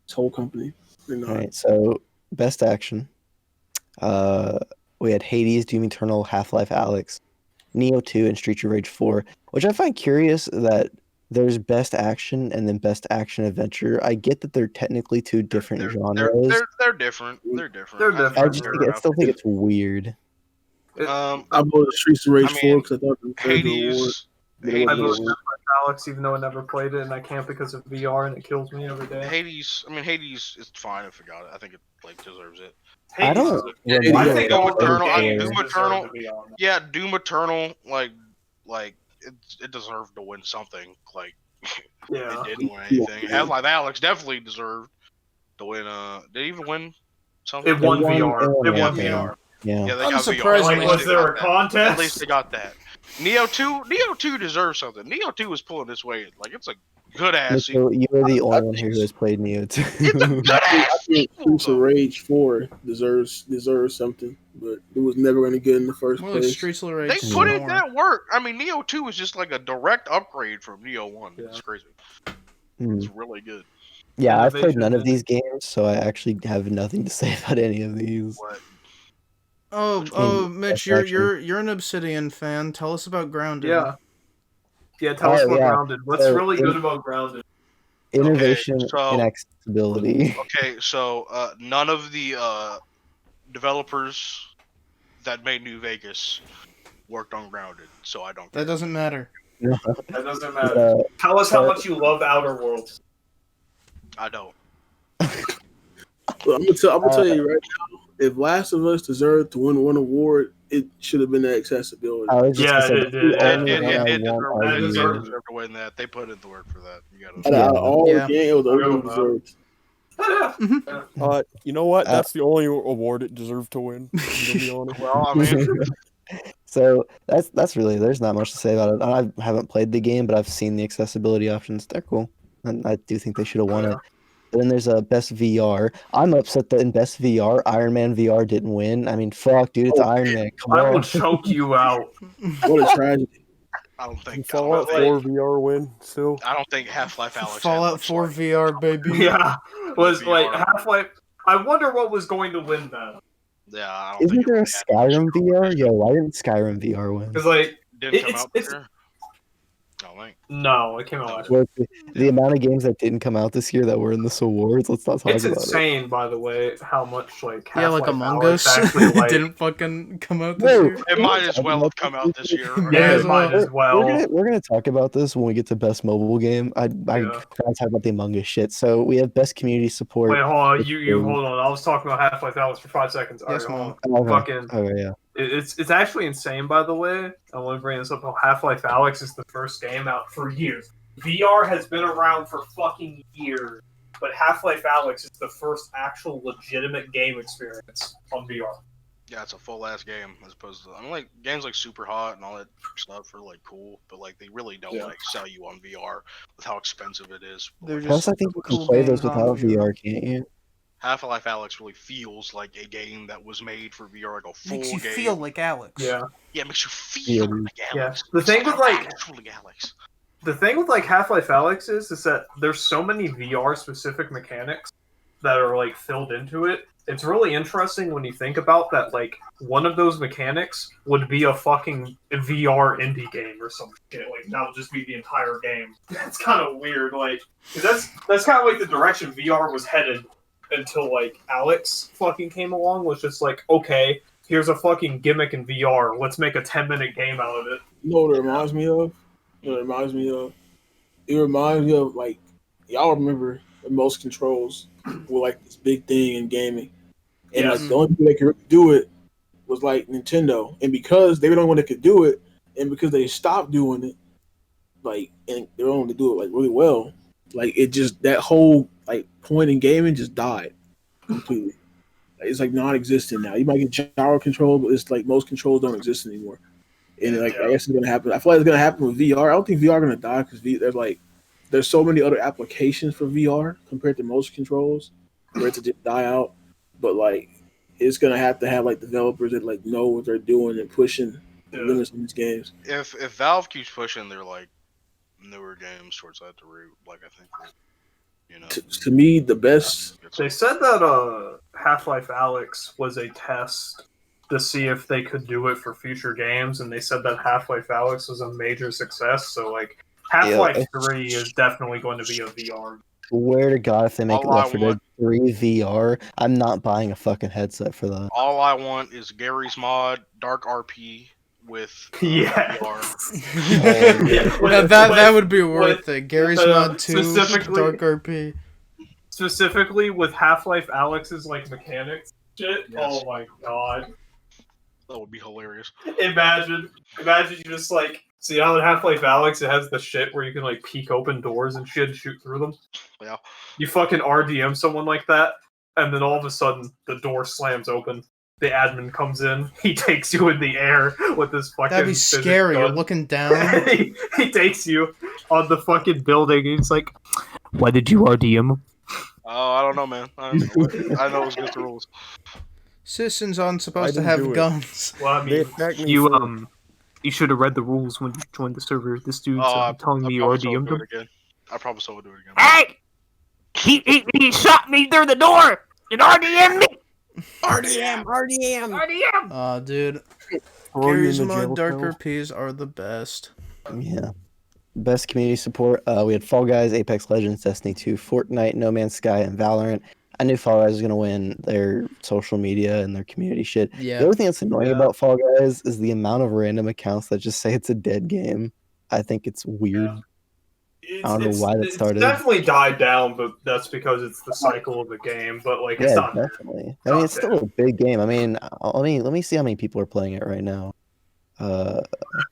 this whole company. They're not. All right, so best action. We had Hades, Doom Eternal, Half-Life Alyx, Neo 2, and Streets of Rage 4, which I find curious that there's best action and then best action adventure. I get that they're technically two different genres. They're different. They're different. They're I think different. I they're I still think it's weird. Um, I voted Streets of Rage I 4 mean, because I thought it deserved the award. But it I wasn't voted the award. Alex, even though I never played it, and I can't because of VR, and it kills me every day. Hades. I mean, Hades is fine if it got it. I think it like deserves it. I don't Hades, I think Doom all those Eternal. games Doom deserve Eternal. to be on there. Yeah, Doom Eternal. Like it deserved to win something. Like Yeah. it didn't win anything. Half-Life Alex definitely deserved to win. Did it even win something? It won won- VR. it It won won Yeah. VR. Yeah. Yeah, they got VR. Unsurprisingly. Like, At least was they there got a that. contest? At least they got that. Neo 2 deserves something. Neo 2 was pulling this weight. Like it's a good ass sequel. Mitchell, you are the only one here who has played Neo 2. It's a good I ass think sequel. Streets of Rage 4 deserves something, but it was never going to get in the first More like place. Streets of They Rage. put in more. that work. I mean, Neo 2 is just like a direct upgrade from Neo 1. Yeah. It's crazy. Hmm. It's really good. Yeah, I've played Innovation none of in these games, so I actually have nothing to say about any of these. What? Oh, Mitch, Best you're an Obsidian fan. Tell us about Grounded. Yeah. Yeah, tell us Oh, about yeah. Grounded. What's So, really good about Grounded? Innovation so- and accessibility. Okay, so none of the developers that made New Vegas worked on Grounded, so I don't. That doesn't matter. That doesn't matter. Tell us how much you love Outer Worlds. I don't. But I'm gonna tell you right now, if Last of Us deserved to win one award, it should have been the accessibility. I was just Yeah, gonna say, it that's did. the It only did. one I It won't That argue. deserves deserved to win that. They put in the work for that. You Out gotta. of all Yeah. the games, it was the only one Yeah. deserved. You know what? That's the only award it deserved to win. To be honest. Well, I mean, So that's really, there's not much to say about it. I haven't played the game, but I've seen the accessibility options. They're cool, and I do think they should have won it. But then there's a best VR. I'm upset that in best VR, Iron Man VR didn't win. I mean, fuck, dude, it's Oh, Iron Man. Come I will on. choke you out. What a tragedy. I don't think. Fallout 4 VR win still. I don't think Half-Life Alex. had Fallout much 4 like- VR, baby. Yeah. Was like VR. Half-Life. I wonder what was going to win that. Yeah, I don't Isn't think it there a really had much. Skyrim VR? Yo, why didn't Skyrim VR win? Because like, Didn't come it's- out this it's- year? I don't think. no, it came out last. Well, the amount of games that didn't come out this year that were in this awards, let's not talk It's about it. insane, by the way, how much like Yeah, like Half-Life Among Alex Us actually like. didn't fucking come out this Whoa. year. It might as well have come out this year. Yeah, as it might well. as well. We're gonna talk about this when we get to best mobile game. I Yeah. gotta talk about the Among Us shit. So we have best community support. Wait, hold on. You hold on. I was talking about Half-Life Alex for 5 seconds. Yes, Alright, Mom. hold on. Okay. Fucking. Okay, yeah. It's actually insane, by the way. I want to bring this up. Half-Life Alex is the first game out for years. VR has been around for fucking years, but Half-Life Alex is the first actual legitimate game experience on VR. Yeah, it's a full ass game as opposed to. I mean, like games like Super Hot and all that stuff are like cool, but like they really don't Yeah. like sell you on VR with how expensive it is. They're Plus, just I think you can cool play games those on without VR. VR, can't you? Half-Life Alex really feels like a game that was made for VR, like a full Makes you game. feel like Alex. Yeah. Yeah, it makes you feel Yeah, like Yeah. Alex. The thing with, like- actually Alex. The thing with like Half-Life Alex is that there's so many VR specific mechanics that are like filled into it. It's really interesting when you think about that. Like one of those mechanics would be a fucking VR indie game or some shit. Like that would just be the entire game. That's kind of weird. Like 'cause that's kind of like the direction VR was headed until like Alex fucking came along. Was just like, okay, here's a fucking gimmick in VR. Let's make a 10-minute game out of it. You know what it reminds me of? You know what it reminds me of? It reminds me of, like, y'all remember the most controls were like this big thing in gaming. And Yes. like the only people that could do it was like Nintendo. And because they were the only one that could do it, and because they stopped doing it, like, and they were only to do it like really well, like it just, that whole like point in gaming just died completely. Like, it's like non-existent now. You might get gyro control, but it's like most controls don't exist anymore. And like I guess it's gonna happen. I feel like it's gonna happen with VR. I don't think VR gonna die because there's so many other applications for VR compared to most controls for it to just die out. But like it's gonna have to have like developers that like know what they're doing and pushing the limits on these games. If Valve keeps pushing their like newer games towards that route, like I think, you know, To me, the best. They said that Half-Life Alex was a test to see if they could do it for future games, and they said that Half-Life Alex was a major success. So like Half-Life 3 is definitely going to be a VR. Swear to God, if they make All I Left 4 Dead want- 3 VR, I'm not buying a fucking headset for that. All I want is Gary's mod, Dark RP with Yeah. VR. Yeah, that would be worth it. Gary's Mod 2, specifically- Dark RP. Specifically with Half-Life Alyx's like mechanics shit. Yes. Oh my god. That would be hilarious. Imagine you just like see how in Half-Life Alyx it has the shit where you can like peek open doors and shit and shoot through them. Yeah. You fucking RDM someone like that, and then all of a sudden the door slams open. The admin comes in. He takes you in the air with this fucking. That'd be physics scary. You're gun. looking down. he takes you on the fucking building. And he's like, "Why did you RDM him?" Oh, I don't know, man. I know it's against the rules. Citizens aren't supposed to didn't have do it. guns. Well, I They mean, attacked me you for- you should have read the rules when you joined the server. This dude's telling me you promise I will RDM'd do him. it again. I promise I will do it again. Hey! He shot me through the door and RDM me. RDM. Dude. Throw you in Gary's the Mod jail Dark cell. RPs are the best. Yeah. Best community support. We had Fall Guys, Apex Legends, Destiny 2, Fortnite, No Man's Sky, and Valorant. I knew Fall Guys was gonna win their social media and their community shit. The Yeah. only thing that's annoying about Fall Guys is the amount of random accounts that just say it's a dead game. I think it's weird. I don't know why that started. It's definitely died down, but that's because it's the cycle of the game. But like, it's Yeah, not. definitely. I mean, it's still a big game. I mean, let me see how many people are playing it right now. I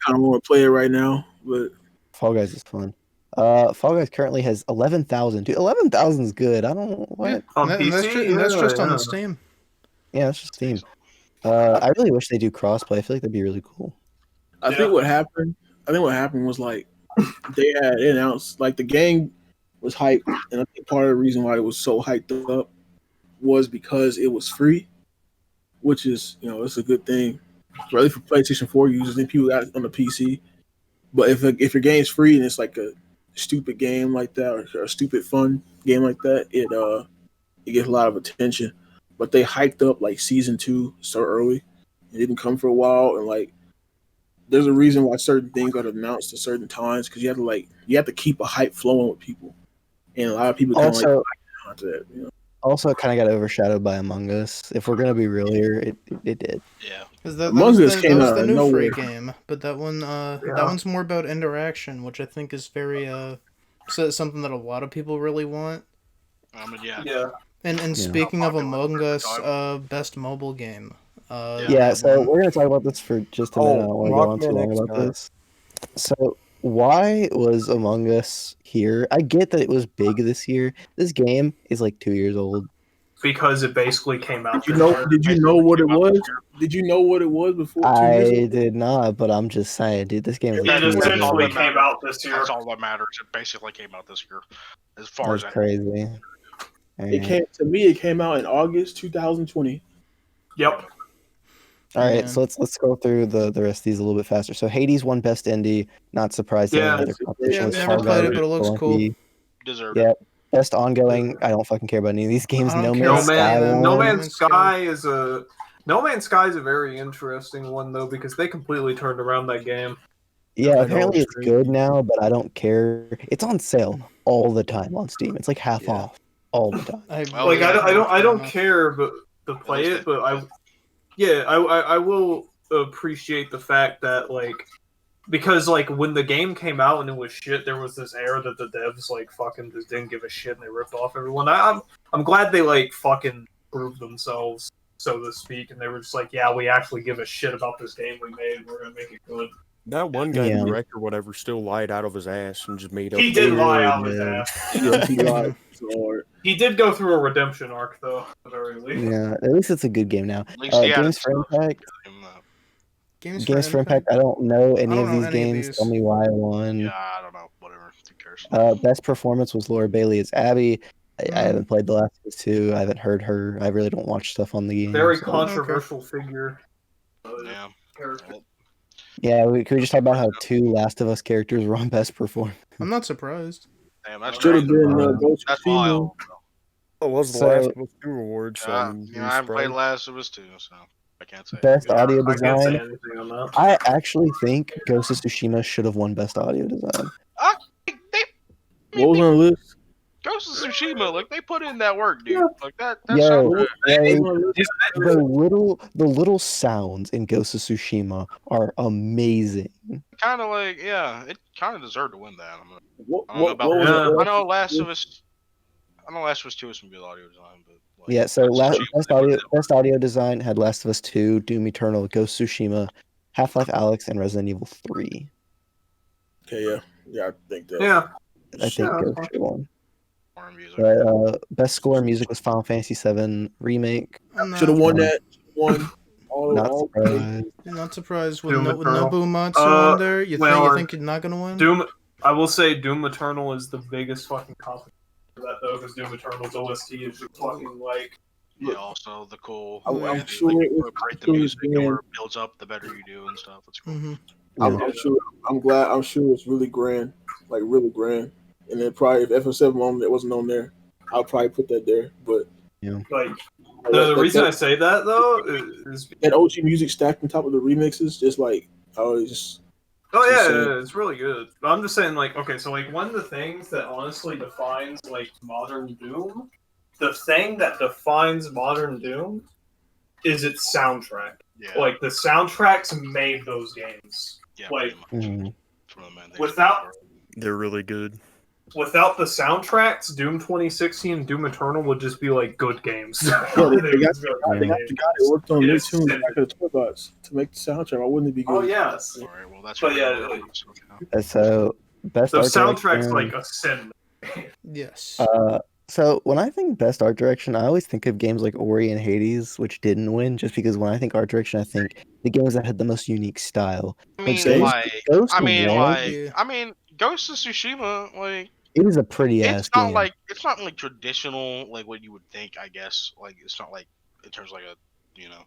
don't want to play it right now, but Fall Guys is fun. Fall Guys currently has 11,000. Dude, 11,000 is good. I don't what. Yeah. On And that's, PC? that's just Yeah, on yeah. the Steam. Yeah, that's just Steam. I really wish they do crossplay. I feel like that'd be really cool. I think what happened was like they had announced like the game was hyped, and I think part of the reason why it was so hyped up was because it was free, which is it's a good thing, really for PlayStation 4 users and people got it on the PC. But if your game's free and it's like a stupid game like that or a stupid fun game like that, it gets a lot of attention. But they hyped up like season 2 so early. It didn't come for a while, and like there's a reason why certain things are announced at certain times because you have to keep a hype flowing with people, and a lot of people kind of like Also, onto that. also kind of got overshadowed by Among Us. If we're gonna be real here, it did. Yeah. Because that Among was Us the, came that was out the of new free nowhere. game, but that one, that Yeah. one's more about interaction, which I think is very something that a lot of people really want. I mean, yeah. Yeah. And Yeah. speaking of Popular Among for the Us, time. best mobile game. Yeah. Yeah, that so one. we're gonna talk about this for just a minute. I don't want to go on too Rockman long X about guy. this. So why was Among Us here? I get that it was big this year. This game is like 2 years old. Because it basically came out. Did you know? Did you know what it Came out was? this year. Did you know what it was before 2 years I ago? did not, but I'm just saying, dude, this game is It like 2 just years That's all old. essentially that came matters. out this year. That's all that matters. It basically came out this year, as far That's as I know. crazy. It came out in August 2020. Yep. All right, Yeah. so let's go through the rest of these a little bit faster. So Hades won Best Indie. Not surprising. Yeah. Their competition Yeah, was never Fall played it, Guys, but it looks cool. Spelunky. Deserved Yeah. it. Best ongoing. I don't fucking care about any of these games. I No don't care Man's about Sky any of them. won. No Man- Man's Sky is a very interesting one though because they completely turned around that game. Yeah, I know, apparently it's it's crazy. good now, but I don't care. It's on sale all the time on Steam. It's like half Yeah. off all the time. Oh, Like yeah. I don't care but to play least it, but I will appreciate the fact that like because like when the game came out and it was shit, there was this air that the devs like fucking just didn't give a shit and they ripped off everyone. I'm glad they like fucking proved themselves, so to speak, and they were just like, yeah, we actually give a shit about this game we made. We're gonna make it good. That one guy, Yeah. the director, whatever, still lied out of his ass and just made up. He did lie out Yeah. his ass. Yeah, he lied so hard. He did go through a redemption arc though, at the very least. Yeah, at least it's a good game now. At least he had Games it for stuff. Impact. Even though- Games for Impact. I don't know any I don't of know these any of games. these. Tell me why I won. Yeah, I don't know. Whatever. Who cares? Best performance was Laura Bailey as Abby. I Mm. haven't played The Last of Us 2. I haven't heard her. I really don't watch stuff on the game. Very so- controversial figure. Yeah. Character. Yeah, could we just talk about how 2 Last of Us characters were on Best Performance? I'm not surprised. Damn, that's Should have crazy. been Ghost That's Female. wild. It was the So- last of us 2 award, so I mean, I haven't played Last of Us 2, so I can't say. Best Yeah, audio I can't say design. anything on that. I actually think Ghost of Tsushima should have won Best Audio Design. What was on the list? Ghost of Tsushima, like they put in that work, dude. Like that Yo, sounds What good. was like, on the list? the little sounds in Ghost of Tsushima are amazing. Kind of like, yeah, it kind of deserved to win that. What I don't know about. was Yeah. it? I know Last of Us. I know Last of Us 2 is some good audio design, but like, Yeah, so Ghost of Tsushima, best they put in audio that work. best audio design had Last of Us 2, Doom Eternal, Ghost of Tsushima, Half-Life Alyx, and Resident Evil 3. Okay, yeah, I think that. Yeah. I think Yeah, Ghost should have won. More music. But best score in music was Final Fantasy VII Remake. I'm Should have not, won that. Won. Not All surprised. not surprised with, Doom with Eternal. Nobumatsu on there. You well, think you're not gonna win? Doom. I will say Doom Eternal is the biggest fucking compliment for that though, because Doom Eternal's OST is just fucking like. Yeah, also the cool. Oh, yeah. I'm like, sure you it was- incorporate the I'm sure music, it's and grand. where it builds up, the better you do and stuff. That's cool. Mm-hmm. Yeah. I'm sure. I'm glad. I'm sure it's really grand, like really grand. And then probably if FF7 on that wasn't on there, I'll probably put that there. But Like the reason I say that though is that OG music stacked on top of the remixes, just like just oh It's yeah, insane. it's really good. But I'm just saying, like, okay, so like one of the things that honestly defines like modern Doom, the thing that defines modern Doom is its soundtrack. Yeah, Like the soundtracks made those games. yeah, like, pretty much. Mhm. It's one of the main things. Without They're really good. without the soundtracks, Doom 2016 and Doom Eternal would just be like good games. yeah, they got the guy that worked on Yes. Nicktoons back of the toy box to make the soundtrack. Why wouldn't it be good? Oh yes, All right, well that's. But yeah, really like- so, So best the art soundtrack's direction. like a sin. Yes. So when I think best art direction, I always think of games like Ori and Hades, which didn't win, just because when I think art direction, I think the games that had the most unique style. I But mean, Ghost- like, Ghost I mean, won. like, Yeah. I mean, Ghost of Tsushima, like, It is a pretty ass it's not game. like it's not like traditional, like what you would think. I guess, like, it's not like in terms of like a, you know,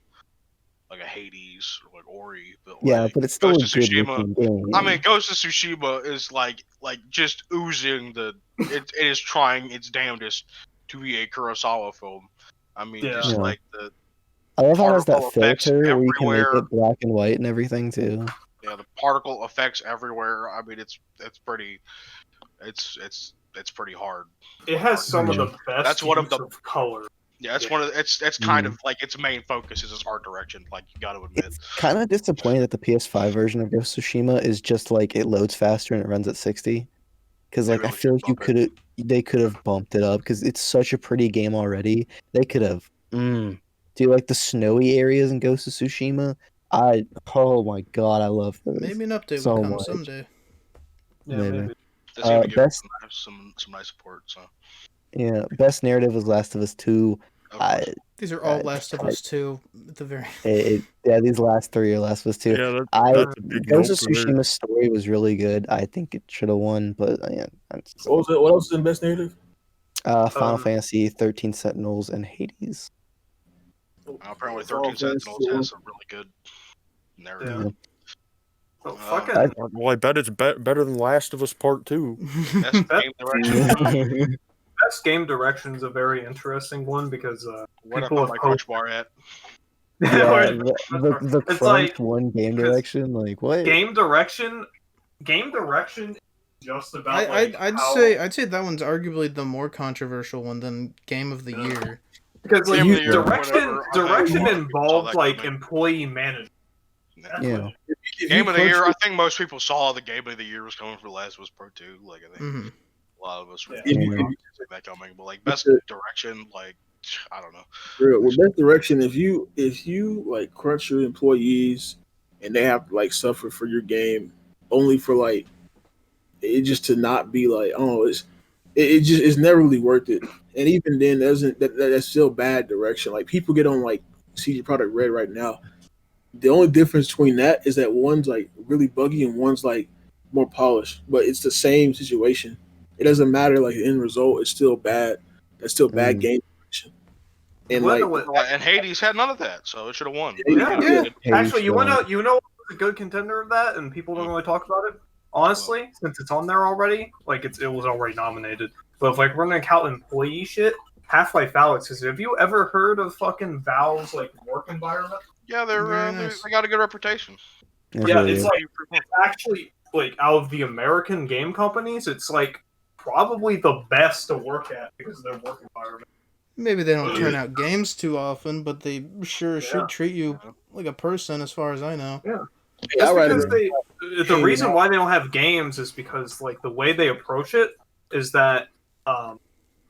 like a Hades or like Ori, but Yeah, like, but it's still a Ghost of good Tsushima. looking game. I mean, Ghost of Tsushima is like just oozing the. It is trying its damnedest to be a Kurosawa film. I mean, Yeah. just Yeah. like the I love how it has that particle effects filter where you can make everywhere. it black and white and everything too. yeah, the particle effects everywhere. I mean, it's pretty. It's pretty hard. It has some of Yeah. the best That's one of use the- of color. Yeah, it's Yeah. one of it's kind Mm. of like its main focus is its art direction. Like you got to admit. It's kind of disappointing that the PS5 version of Ghost of Tsushima is just like it loads faster and it runs at 60. Because They like I really feel should like bump it. they could have bumped it up because it's such a pretty game already. They could have. Do you like the snowy areas in Ghost of Tsushima? Oh my god, I love those. Maybe an update so will come much. someday. Yeah, Maybe. maybe. They seem to give it best- some nice support. So Yeah, best narrative was Last of Us 2. of I course. These are all Uh, Last of Us 2 at the very. yeah, these last three are Last of Us 2. Yeah, That's a big Ghost note of for there. Tsushima's story was really good. I think it should have won, but yeah. What was it? What else is in best narrative? Final Um, Fantasy, 13 Sentinels, and Hades. Apparently, Final 13 Fantasy Sentinels one. has some really good narrative. Oh, Uh, fucking Well, I bet it's better than Last of Us Part 2. Best game direction. best game direction is a very interesting one because Where I People put have my hope. crunch bar at? Yeah, Where's- the It's crunch like- one game because direction, like what? game direction is just about like I'd how- say that one's arguably the more controversial one than Game of the Yeah. Year. because like Game of the Year, direction whatever. I think direction most people saw involved that like coming. employee management. That's Yeah. what- Game of the Year. I think most people saw the Game of the Year was coming for Last of Us Part 2. Like I think hmm a lot of us were Yeah. see that coming. But like best Okay. direction, like I don't know. Real, with best direction, if you like crunch your employees and they have to like suffer for your game only for like it just to not be like it just it's never really worth it. And even then, that's still bad direction. Like people get on like CG Product Red right now. The only difference between that is that one's like really buggy and one's like more polished, but it's the same situation. It doesn't matter like the end result. It's still bad. That's still bad game direction. And Wanna like know what- And Hades had none of that, so it should have won. Yeah. Yeah. Actually, you Hades want to what was a good contender of that, and people don't really talk about it. Honestly, since it's on there already, like it was already nominated. But if like we're gonna count employee shit, Half-Life Alyx. Because have you ever heard of fucking Valve's like work environment? Yeah, Very nice. they got a good reputation. It's Yeah, really it's good. like it's actually like out of the American game companies, it's like probably the best to work at because of their work environment. Maybe they don't turn out games too often, but they sure should treat you like a person, as far as I know. Yeah. Yeah, That's because the reason why they don't have games is because like the way they approach it is that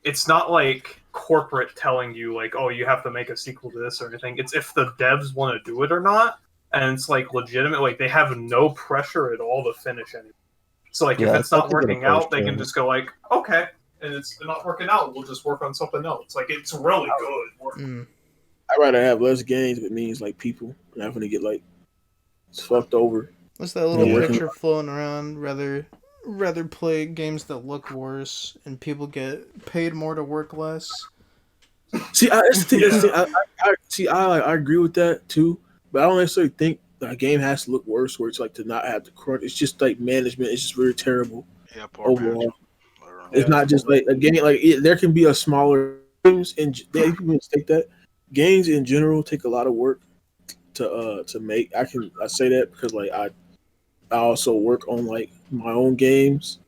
it's not like corporate telling you like, oh, you have to make a sequel to this or anything. It's if the devs want to do it or not, and it's like legitimate. Like they have no pressure at all to finish anything. So like if it's not working out, they can just go like, okay, and it's not working out, we'll just work on something else. Like it's really good. I'd rather have less games if it means like people having to get like fucked over. What's that little picture floating around? Rather play games that look worse and people get paid more to work less. See, I agree with that too, but I don't necessarily think a game has to look worse where it's like to not have the crunch. It's just like management. It's just really terrible overall. It's not just like a game. Like there can be a smaller games, and people mistake that games in general take a lot of work to make. I say that because like I also work on like my own games,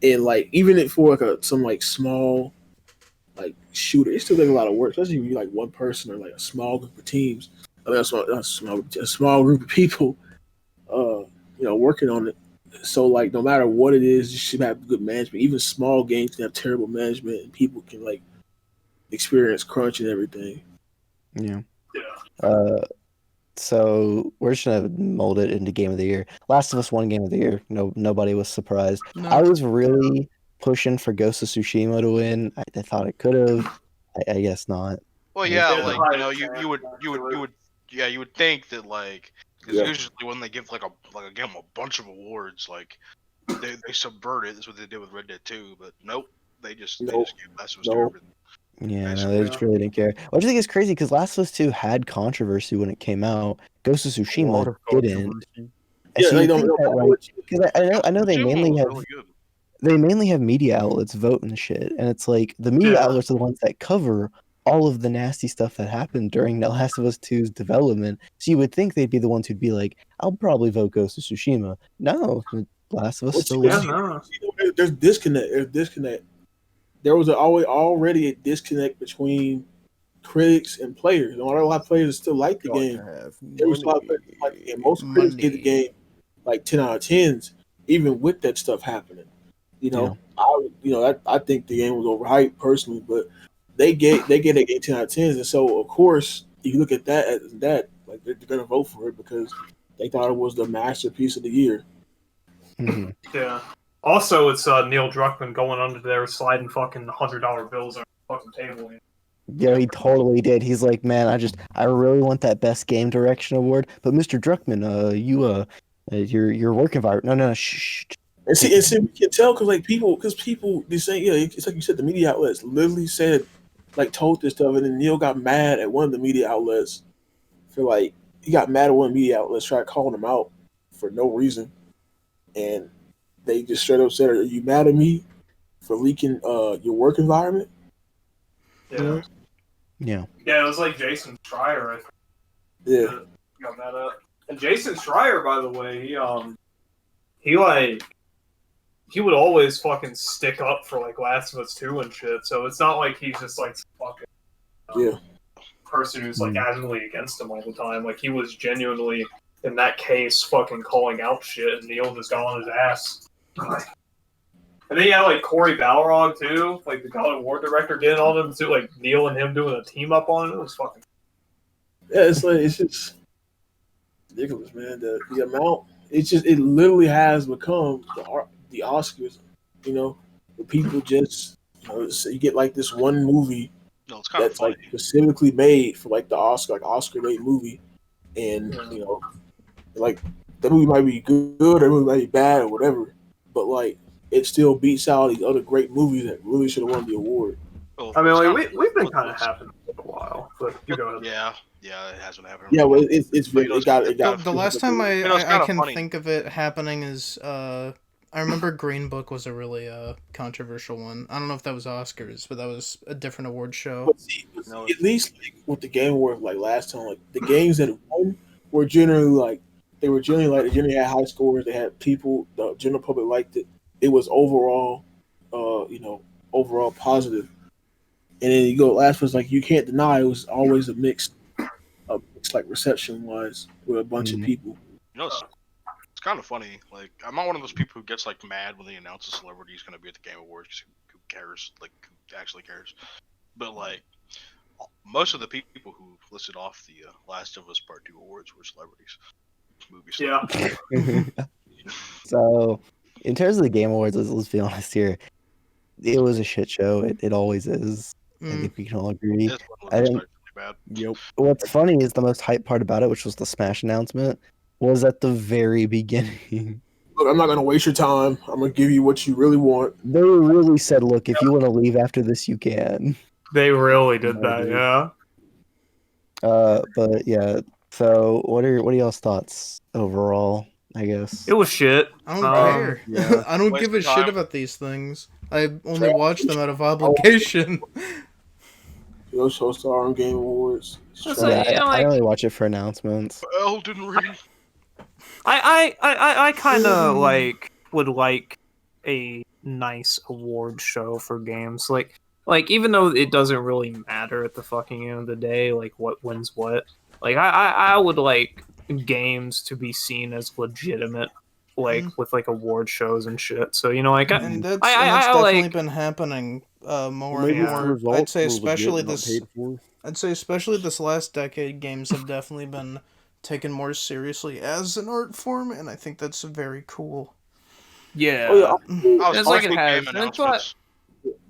and like even for like some like small like shooter, it still takes a lot of work, especially if you like one person or like a small group of teams. I mean, a small group of people, working on it. So like, no matter what it is, you should have good management. Even small games can have terrible management, and people can like experience crunch and everything. Yeah. So we're just gonna mold it into Game of the Year. Last of Us won Game of the Year. Nobody was surprised. No. I was really pushing for Ghost of Tsushima to win. I thought it could have. I guess not. Well, yeah, like you would think that like because usually when they give like a game a bunch of awards, like they subvert it. That's what they did with Red Dead 2. But nope, they just gave Last of Us 2 everything. Yeah, no, they just really didn't care. Which I think is crazy because Last of Us 2 had controversy when it came out. Ghost of Tsushima didn't. Because I know they mainly have media outlets voting the shit, and it's like the media outlets are the ones that cover all of the nasty stuff that happened during The Last of Us 2's development. So you would think they'd be the ones who'd be like, "I'll probably vote Ghost of Tsushima." No, Last of Us still wins. There's disconnect. There was already a disconnect between critics and players. And although a lot of players still like the game, there was a lot of players that like the game. Most critics gave the game like 10 out of 10s, even with that stuff happening. I think the game was overhyped personally, but they get a game 10 out of 10s, and so of course if you look at that like they're gonna vote for it because they thought it was the masterpiece of the year. Mm-hmm. Yeah. Also, it's Neil Druckmann going under there sliding fucking $100 bills on the fucking table. Yeah, he totally did. He's like, man, I really want that best game direction award, but Mr. Druckmann, your work environment. No, shh. And see, we can tell because people they say it's like you said, the media outlets literally said like told this stuff, and then Neil got mad at one of the media outlets for like he got mad at one media outlets, tried calling him out for no reason, and they just straight up said, "Are you mad at me for leaking your work environment?" Yeah. Yeah. Yeah, it was like Jason Schreier, I think. Yeah. Got mad at. And Jason Schreier, by the way, he would always fucking stick up for like Last of Us 2 and shit. So it's not like he's just like fucking person who's like adamantly against him all the time. Like he was genuinely in that case fucking calling out shit, and Neil just got on his ass. And then you had like Corey Balrog too, like the God of War director, did all them too, like Neil and him doing a team up on it. It was fucking. Yeah, it's just ridiculous, man. The amount it literally has become the Oscars. The people just so you get like this one movie that's like specifically made for like the Oscar made movie, and like that movie might be good or that movie might be bad or whatever, but like it still beats out these other great movies that really should have won the award. I mean, like we've been kind of happening for a while, but you go ahead. Yeah, it has been happening. Yeah, well, it got. The last time I can think of it happening is I remember Green Book was a really controversial one. I don't know if that was Oscars, but that was a different award show. But see, at least like with the Game Awards, like last time, like the games that won were generally they generally had high scores. They had people, the general public liked it. It was overall overall positive. And then you go last was like you can't deny it was always a mixed like reception wise with a bunch of Mhm. people. It's kind of funny. Like, I'm not one of those people who gets like mad when they announce a celebrity is going to be at the Game Awards. 'Cause who cares? Like, who actually cares? But like, most of the people who listed off the Last of Us Part 2 awards were celebrities, movie Yeah. celebrities. So, in terms of the Game Awards, let's be honest here. It was a shit show. It always is. I Mm. think we can all agree. This one was I think especially bad. Yep. what's funny is the most hype part about it, which was the Smash announcement, was at the very beginning. Look, I'm not gonna waste your time. I'm gonna give you what you really want. They really said, "Look, if you want to leave after this, you can." They really did I that, agree. yeah. But yeah. So, what are y'all's thoughts overall? I guess. It was shit. I don't care. yeah. I don't Waste give a of shit time. about these things. I only watch them out of obligation. Show Star on Game Awards. That's Yeah, like, yeah, I like only watch it for announcements. Elden Ring. I kind of like would like a nice award show for games. Like even though it doesn't really matter at the fucking end of the day, like what wins what. Like I would like games to be seen as legitimate, like with like award shows and shit. So like And that's I definitely like been happening more Maybe and if the more. results I'd say were legit especially and not this. paid for. I'd say especially this last decade, games have definitely been taken more seriously as an art form, and I think that's very cool. yeah. Oh yeah, I was It's like it expecting has, game and it's what- announcements,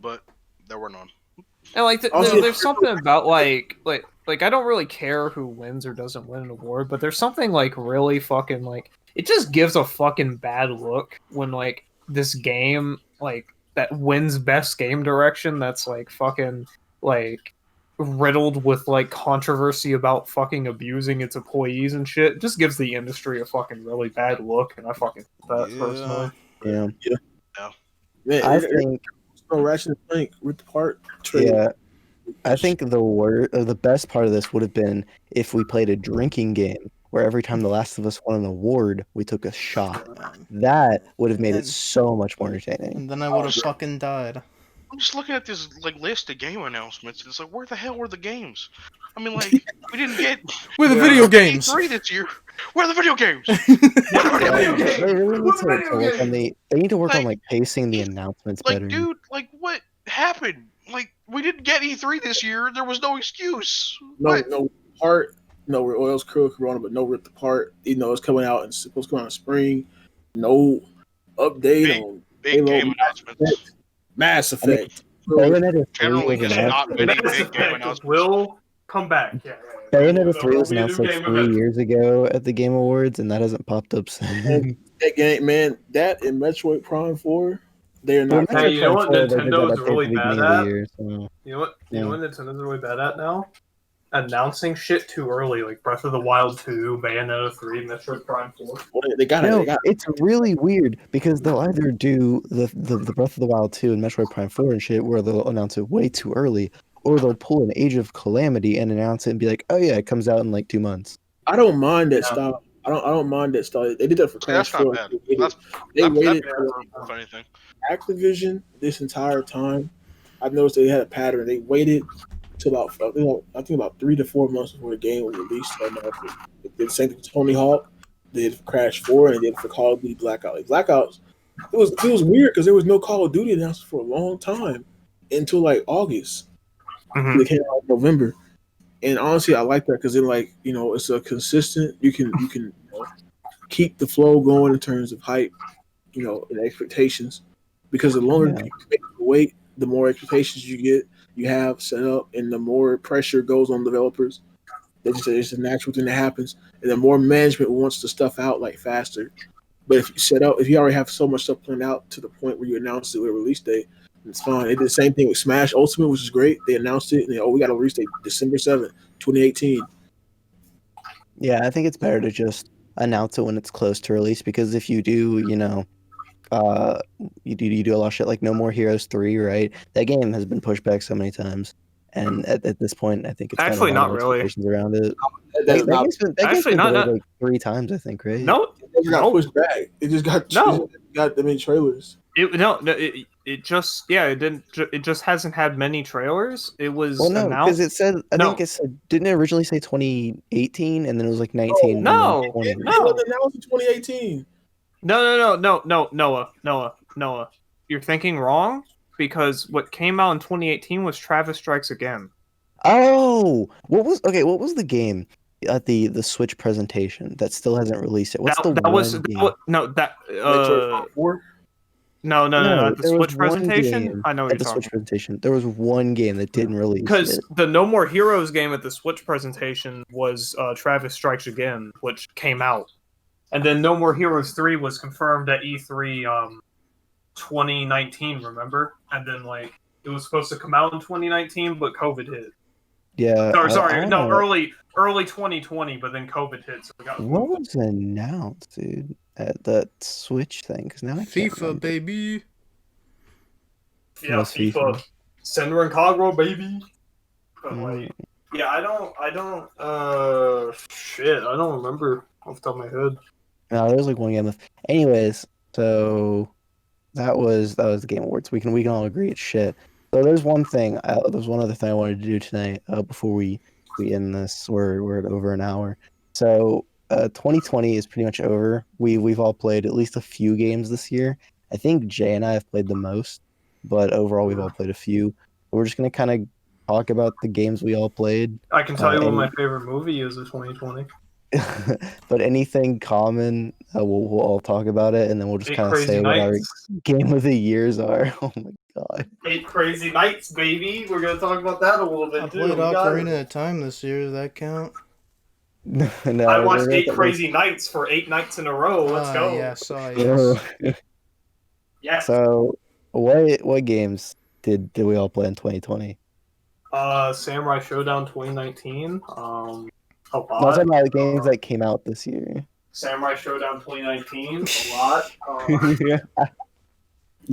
but there were none. And like, Also- there's something about like I don't really care who wins or doesn't win an award, but there's something like really fucking like it just gives a fucking bad look when like this game like that wins best game direction that's like fucking like riddled with like controversy about fucking abusing its employees and shit. It just gives the industry a fucking really bad look, and I fucking hate that personally. Yeah, man, I think. Ratchet and Clank ripped apart. Trailer. Yeah, I think the best part of this would have been if we played a drinking game where every time The Last of Us won an award, we took a shot. That would have made it And- so much more entertaining. And then I would have fucking died. I'm just looking at this like list of game announcements, and it's like, where the hell were the games? I mean, like, we didn't get With the video games. E3 this year. Where are the video games? They really need to work on they need to work on like pacing the announcements Like, better. dude, like, what happened? Like, we didn't get E3 this year. There was no excuse. What? No part. No oils curl Corona, but no ripped apart. It's coming out and supposed to come out in spring. No update on Big Halo, game announcements. Mass Effect. Bayonetta 3 Generally, was there's announced. not many big game announcements. Will come back. Yeah. Bayonetta 3 was announced like 3 years ago at the Game Awards, and that hasn't popped up since. That game, man. That and Metroid Prime 4. They're not. But Hey, you know what Metroid 4, they did that Nintendo's at the really beginning bad of the at? year, so. You know what? You Yeah. know what Nintendo's really bad at now? Announcing shit too early, like Breath of the Wild 2, Bayonetta 3, Metroid Prime 4. They got it. No, They got it's really weird because they'll either do the Breath of the Wild 2 and Metroid Prime 4 and shit where they'll announce it way too early, or they'll pull an Age of Calamity and announce it and be like, oh yeah, it comes out in like 2 months. I don't mind that Yeah. style. I don't mind that style. They did that for Crash That's 4. not bad. They That's waited that's for if anything. Activision this entire time. I've noticed they had a pattern. They waited to about I think about 3 to 4 months before the game was released. They did the same thing with Tony Hawk. They did for Crash 4 and they did for Call of Duty Blackout. Like Blackouts, it was weird because there was no Call of Duty announced for a long time until like August. Mhm. They came out in November. And honestly, I like that because then, like, it's a consistent. You can keep the flow going in terms of hype, and expectations. Because the longer Yeah. you make the wait, the more expectations you have set up, and the more pressure goes on developers. It's a natural thing that happens, and the more management wants the stuff out like faster. But if you already have so much stuff planned out to the point where you announce it with a release date, it's fine. They did the same thing with Smash Ultimate, which is great. They announced it, and we got a release date December 7th, 2018. Yeah, I think it's better to just announce it when it's close to release because if you do, you do a lot of shit like No More Heroes 3, right? That game has been pushed back so many times. And at this point, I think it's kind of Actually, a lot not of really. expectations around it. That is That not, game's been Actually, not- delayed like 3 times, I think, right? No, it never got Nope. pushed back. It just got No. got them in trailers. It just it didn't. It just hasn't had many trailers. It was Well, no, because announced. it said, I No. think it said, didn't it originally say 2018 and then it was like 19 and then No, 20? It was announced in 2018. No, Noah. You're thinking wrong because what came out in 2018 was Travis Strikes Again. Oh, what was the game at the Switch presentation that still hasn't released it? What's the That one was game? no that Metroid 4. no No, at the there was Switch one presentation. game I know what at you're the talking Switch about. presentation. There was one game that didn't release Because yet. the No More Heroes game at the Switch presentation was Travis Strikes Again, which came out, and then No More Heroes 3 was confirmed at E3 2019. Remember? And then like it was supposed to come out in 2019, but COVID hit. Yeah, Sorry, I no, wanna, early 2020, but then COVID hit, so we got what moved. was announced, dude, at that Switch thing? Because now I can't FIFA, remember. baby. Yeah, What's FIFA. Senra and Kagura, baby. But Mm. like, yeah, I don't, shit, I don't remember off the top of my head. No, there was like one game left. Anyways, so that was the Game Awards. We can all agree it's shit. So there's one thing. There's one other thing I wanted to do tonight before we end this. We're at over an hour. So 2020 is pretty much over. We've all played at least a few games this year. I think Jay and I have played the most, but overall we've all played a few. We're just gonna kind of talk about the games we all played. I can tell you what and my favorite movie is of 2020. but anything common, we'll all talk about it, and then we'll just 8 kind of Crazy say what our Nights. game of the years are. Oh my god! 8 Crazy Nights, baby. We're gonna talk about that a little bit I too. played We got Ocarina it. of Time this year. Does that count? No, I we're watched gonna 8 put Crazy Nights for 8 nights in a row. Let's go. Yes, this- yes. Yes. So, what games did we all play in 2020? Samurai Showdown 2019. A No, I'm lot. talking about the games that came out this year. Samurai Showdown 2019. A lot.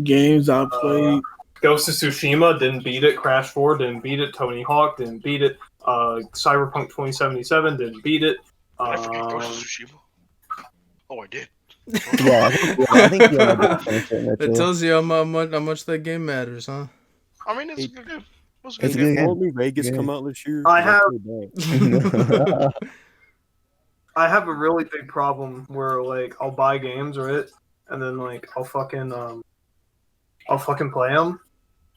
Games I played. Ghost of Tsushima didn't beat it. Crash 4 didn't beat it. Tony Hawk didn't beat it. Cyberpunk 2077 didn't beat it. Did I forget Ghost of Tsushima? Oh, I did. I think you did finish it, It Mitchell. tells you how much that game matters, huh? I mean, it's a good game. It was a It's good a game. good game. Won't New Vegas Yeah. come out this year? I 'Cause have- played that. I have a really big problem where like I'll buy games, right, and then like I'll fucking play them,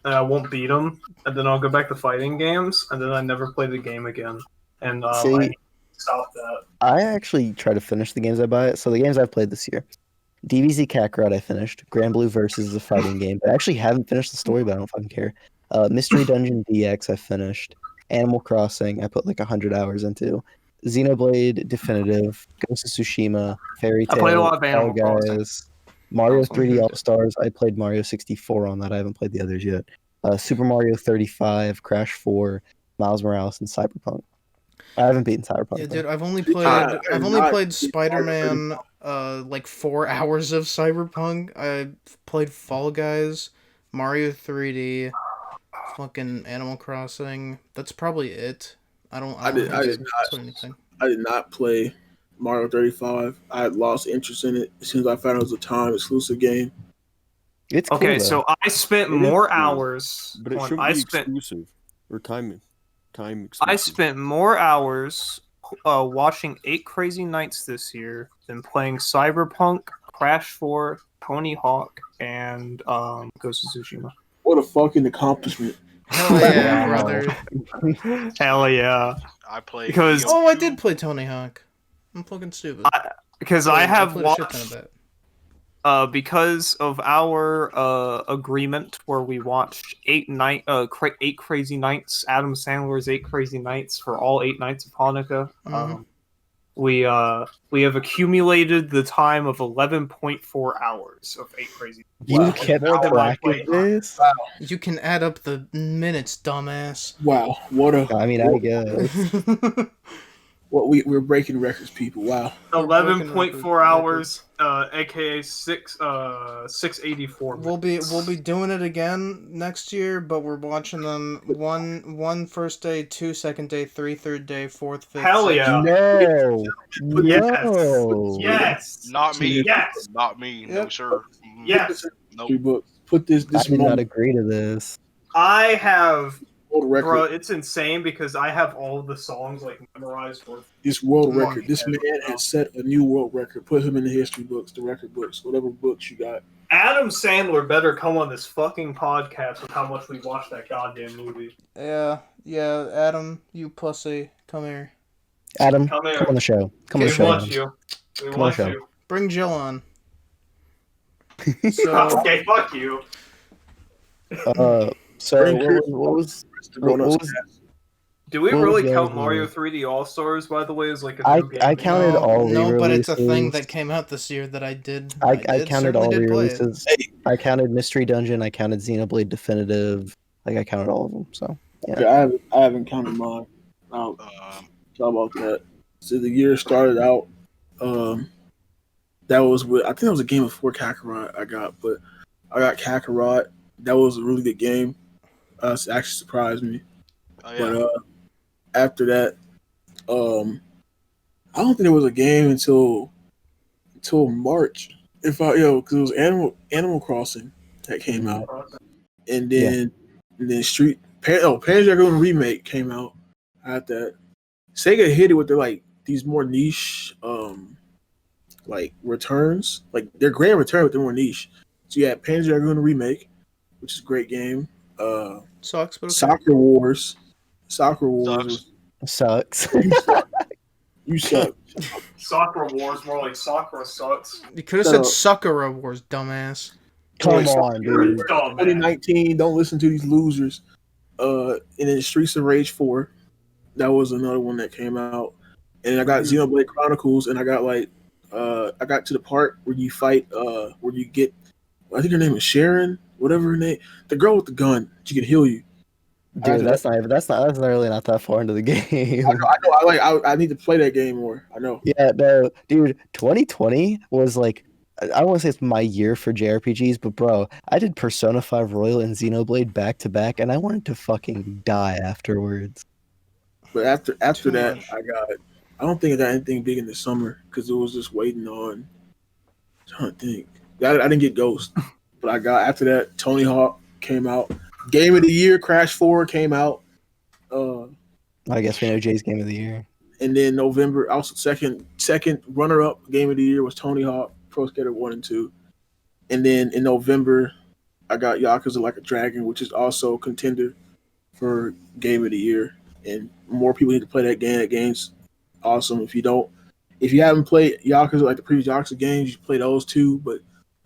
and I won't beat them, and then I'll go back to fighting games, and then I never play the game again. And See, I need to stop that. I actually try to finish the games I buy. So the games I've played this year: DBZ Kakarot I finished. Grand Blue Versus is a fighting game. I actually haven't finished the story, but I don't fucking care. Mystery Dungeon DX I finished. Animal Crossing I put like 100 hours into. Xenoblade Definitive, Ghost of Tsushima, Fairy I Tail, played a lot of Fall Animal Crossing. Guys, Mario Awesome. 3D All Stars. I played Mario 64 on that. I haven't played the others yet. Super Mario 35, Crash 4, Miles Morales, and Cyberpunk. I haven't beaten Cyberpunk. Yeah, though. dude, I've only I played Spider-Man, like 4 hours of Cyberpunk. I played Fall Guys, Mario 3D, fucking Animal Crossing. That's probably it. I don't did think I've not. played anything. I did not play Mario 35. I had lost interest in it as soon as I found it was a time exclusive game. It's cool, Okay, though. so I spent It is more cool, hours. But it on- shouldn't I be spent exclusive or time exclusive. I spent more hours watching 8 Crazy Nights this year than playing Cyberpunk, Crash 4, Tony Hawk, and Ghost of Tsushima. What a fucking accomplishment! Hell yeah, Wow. brother. Hell yeah. I played Because- Oh, I did play Tony Hawk. I'm fucking stupid. Because I have played a shit ton of watched, that. because of our agreement where we watched 8 Crazy Nights, Adam Sandler's 8 Crazy Nights for all 8 nights of Hanukkah. Mhm. We have accumulated the time of 11.4 hours of 8 Crazy. You Wow. kept More than my track play of this? You can add up the minutes, dumbass. Wow, what a I mean, I guess. what we're breaking records, people. Wow. 11.4 hours, aka 684. We'll be doing it again next year, but we're watching them one first day, 2 second day, 3 third day, 4th, 5th. Hell 6th. yeah. No. Yes. No. Yes. Not me. Yes. Not me. No, Yep. sir. Yes, Nope. History books. Put this I did not moment, agree to this. I have. world record. Bro, it's insane because I have all of the songs like memorized. This world Mm. record. This man has set a new world record. Put him in the history books, the record books, whatever books you got. Adam Sandler better come on this fucking podcast with how much we watched that goddamn movie. Yeah, Adam, you pussy. Come here. Adam, Come here. come on the show. Come on the We show. want Adam. you. We Come on, want show. you. Bring Jill on. So, Okay, fuck you. So Bring what Chris- was The grown-ups was- cast. Do we What was really the count other Mario one? 3D All Stars, by the way, as like a I new game? counted no, all no, but it's a thing re-releases. that came out this year that I did. I did, counted certainly all did play it. re-releases. Hey, I counted Mystery Dungeon. I counted Xenoblade Definitive. Like I counted all of them. So okay, I haven't counted mine. I'll Um, talk about that. So the year started out. That was with, I think it was a game before Kakarot I got, but I got Kakarot. That was a really good game. It actually surprised me. oh, yeah. But after that, I don't think there was a game until March. Because it was Animal Crossing that came out, and then Panzer Dragoon remake came out. I had that. Sega hit it with their like these more niche like returns, like their grand return, but they're more niche. So you had Panzer Dragoon remake, which is a great game. Sucks, but okay. Soccer Wars. Sucks. Was sucks. you suck. Soccer Wars, more like Sakura sucks. You could have said Sakura Wars, dumbass. Come Boy, on, dude. Oh, man. 2019. Don't listen to these losers. And then Streets of Rage 4. That was another one that came out. And I got Xenoblade Chronicles, and I got I got to the part where you fight, where you get, I think her name is Sharon, whatever her name, the girl with the gun. She can heal you. Dude, that's really not that far into the game. I know. I need to play that game more. I know. Yeah, no, dude. 2020 was like, I don't want to say it's my year for JRPGs, but bro, I did Persona 5 Royal and Xenoblade back to back, and I wanted to fucking die afterwards. But after Too that, much. I don't think I got anything big in the summer because it was just waiting on. I'm trying to think. I didn't get Ghost, but I got after that. Tony Hawk came out. Game of the Year, Crash 4 came out. I guess we know Jay's Game of the Year. And then November, also second runner up Game of the Year was Tony Hawk, Pro Skater 1 and 2. And then in November, I got Yakuza Like a Dragon, which is also a contender for Game of the Year. And more people need to play that game. That game's awesome. If you haven't played Yakuza like the previous Yakuza games, you play those too, but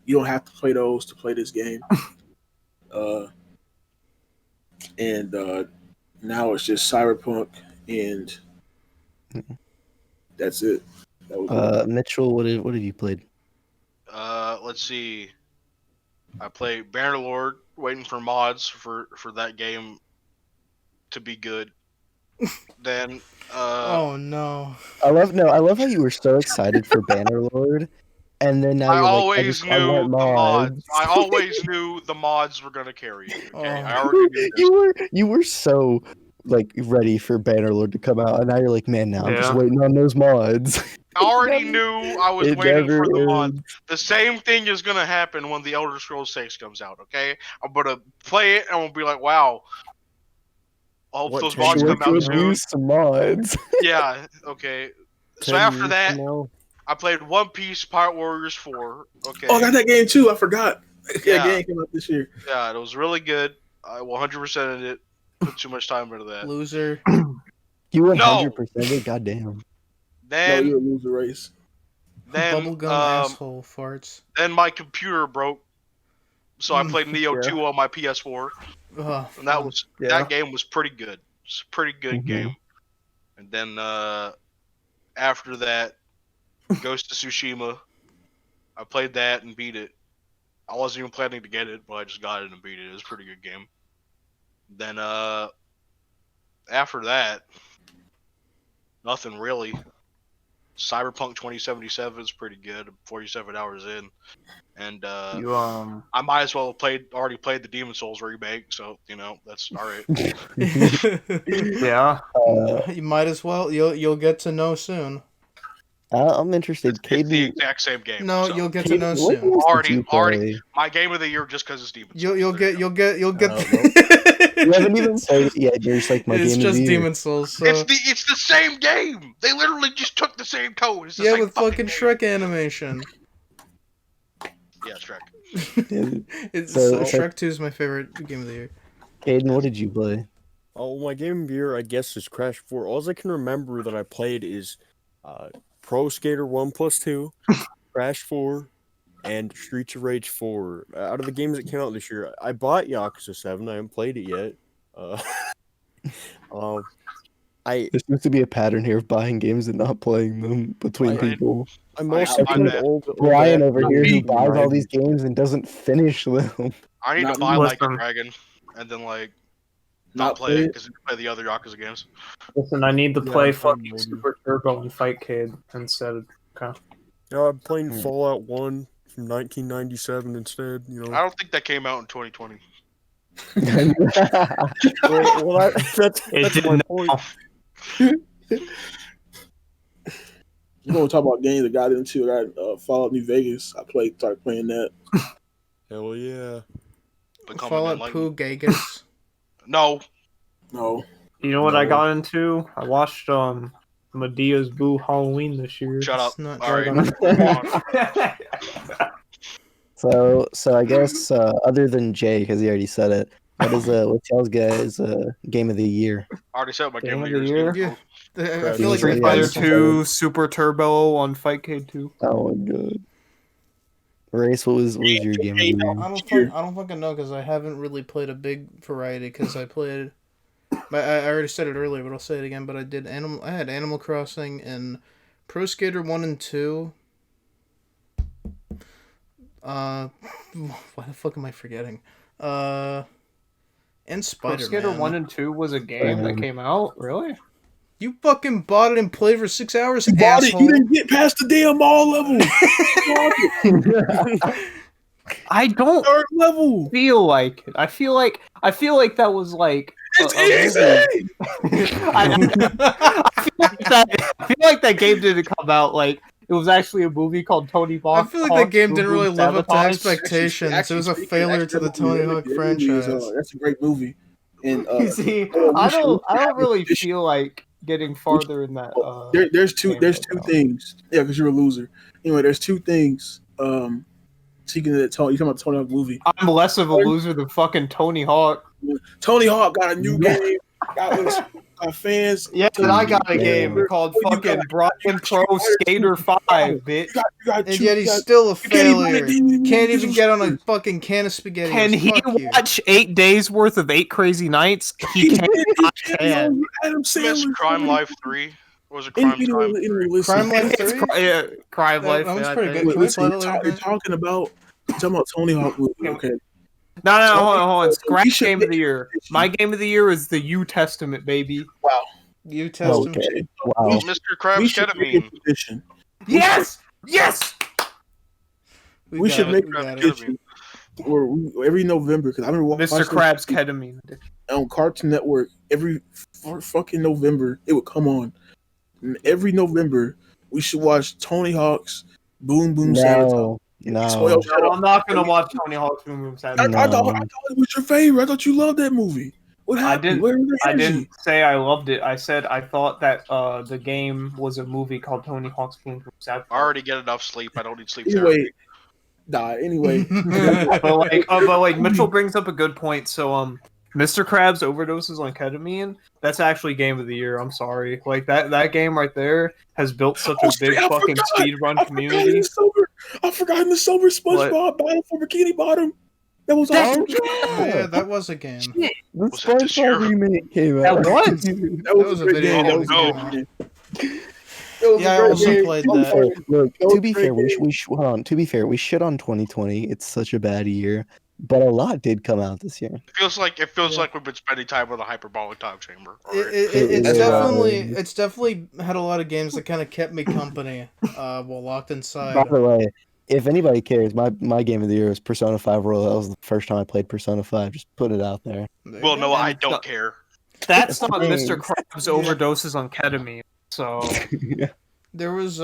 you don't have to play those to play this game. And now it's just Cyberpunk, and that's it. That was Mitchell, what have you played? Let's see. I played Bannerlord, waiting for mods for that game to be good. Then Oh no. I love how you were so excited for Bannerlord, and then now I you're always like, I knew want the mods. mods. I always knew the mods were gonna carry it. Okay, Oh. I already knew this. You were so like ready for Bannerlord to come out, and now you're like, man, now I'm just Yeah. waiting on those mods. I already knew I was It waiting never for the mods. ends. The same thing is gonna happen when the Elder Scrolls 6 comes out. Okay, I'm gonna play it and we'll be like, wow. I hope What, those 10 mods years come out Could soon. use some mods. Yeah. Okay. So 10 after years that, from now? I played One Piece Pirate Warriors 4. Okay. I got that game too. I forgot. Yeah. That game came out this year. Yeah, it was really good. I 100%ed it. Put too much time into that. Loser. You No. 100% it. Goddamn. No, Then, you're a loser race. Bubblegum asshole farts. then my computer broke, so I played Neo Yeah. 2 on my PS4, Ugh, and that game was pretty good. It's a pretty good Mhm. game. And then after that, Ghost of Tsushima. I played that and beat it. I wasn't even planning to get it, but I just got it and beat it. It was a pretty good game. Then after that, nothing really. Cyberpunk 2077 is pretty good. 47 hours in, and You I might as well have already played the Demon Souls remake, so that's all right. yeah. You might as well. You'll get to know soon. I'm interested. It's the Caden, exact same game. No, so. you'll get to know Caden, what soon. games did you Already, play? my game of the year just because it's Demon Souls. You'll There get you go. you'll get. You haven't even played it yet. You're just like my It's game of just the year. Demon Souls. So It's the same game. They literally just took the same code. It's the yeah, same with fucking game. Shrek animation. Yeah, Shrek. It's So- Shrek 2 is my favorite game of the year. Caden, what did you play? Oh, my game of the year, I guess, is Crash 4. All I can remember that I played is Pro Skater 1+2, Crash 4, and Streets of Rage 4. Out of the games that came out this year, I bought Yakuza 7. I haven't played it yet. I There seems to be a pattern here of buying games and not playing them between I- people. I'm Oh, yeah, also my playing bad. old Brian over ass here who games from the buys all these 90s. games and doesn't finish them. I need Not to buy me. like a Listen. Dragon and then like Not not play play it it. because play the other Yakuza games. Listen, I need to Yeah, play I'm playing fucking Morty. Super Turbo and Fight Kid instead. Okay. I'm playing Fallout 1 from 1997 instead. I don't think that came out in 2020. That's my point. You know, talk about games that got into that Fallout New Vegas. Started playing that. Hell yeah. Becoming Fallout enlightened. Poo Gagus. No, No, You know what I No. got into? I watched Medea's Boo Halloween this year. shut up. It's not All right, Dragon. move on. So I guess other than Jay, because he already said it, what's y'all's guys' game of the year? I already said my Game game of of the the year. year? Yeah, I Crash feel like Street that Fighter game's- 2, Super Turbo on Fight Kid 2. Oh my god. Rayce, what was your game of the year? I don't fucking know because I haven't really played a big variety because I played. I already said it earlier, but I'll say it again. But I had Animal Crossing and Pro Skater 1 and 2. Why the fuck am I forgetting? And Pro Spider-Man. Skater 1 and 2 was a game that came out? Really? You fucking bought it and played for 6 hours, you bought it. asshole. You didn't get past the damn mall level. I don't Third level. feel like it. I feel like that was like It's movie. easy. I feel like that game didn't come out like it was actually a movie called Tony Hawk. I feel like that game didn't really live up to Sabotage. expectations. It was a Actually, failure to the that movie- Tony Hawk that movie is, franchise. that's a great movie. And You see, oh, we I should- don't we should really have a- feel like getting farther in that. there's two game there's right two now. things. Yeah, because you're a loser. Anyway, there's two things. Speaking of that, you talking about the Tony Hawk movie? I'm less of a loser than fucking Tony Hawk. Tony Hawk got a new game. Got fans. Yeah, but I got a game Yeah. called Oh, you fucking got- Brian Pro Skater 5, bitch. You got And two- yet you he's got- still a you can't even- failure. Can't even get on a fucking can of spaghetti. Can he Fuck you. watch 8 days worth of 8 Crazy Nights? He He can. can. Adam Miss Sandler. Crime Life 3. Or was it Crime Time? Crime Life 3? Yeah, Crime That- Life. that one's yeah, pretty I good. think. Can we Listen, play that later, you're guys? talking about Tony Hawk movie. Okay. No, hold on. We Scratch should game of make the year. this My game of the year is the U Testament, baby. Wow. You Testament. Okay. Wow. Mr. We Krabs should make a ketamine. petition. Yes! Yes! We got should it, make we a got it. petition where every November, because I remember Mr. watching Krabs ketamine. on Cartoon Network every fucking November. It would come on. And every November, we should watch Tony Hawk's Boom Boom Sabotage. No, Spoil- no. Shut No, up. I'm not gonna watch Tony Hawk's Boom Boom I Sabotage. thought it was your favorite. I thought you loved that movie. What happened? didn't- Where was the I energy? didn't say I loved it. I said I thought that the game was a movie called Tony Hawk's Boom Boom Sabotage. I already get enough sleep. I don't need sleep Anyway, therapy. Anyway, but like Mitchell brings up a good point. So Mr. Krabs overdoses on ketamine. That's actually game of the year. I'm sorry. Like that game right there has built such a big I fucking forgot. speedrun community. I forgot in the silver SpongeBob Battle for Bikini Bottom. That was awesome. Oh, yeah, that was a game. The Was it this year? SpongeBob remake came That out. was. That was a great video game. game. That was a Oh, great game. That was Yeah, I a great also game. played To be that. fair, look, That was to be a great fair, game. hold on. To be fair, we shit on 2020. It's such a bad year, but a lot did come out this year. It feels like Yeah. we've been spending time with a hyperbolic time chamber. It's Yeah. definitely had a lot of games that kind of kept me company while locked inside. By the way, if anybody cares, my game of the year is Persona 5 Royal. That was the first time I played Persona 5. Just put it out there. There you Well, go. no, I And don't the- care. That's not Thanks. Mr. Krabs overdoses on ketamine. So There was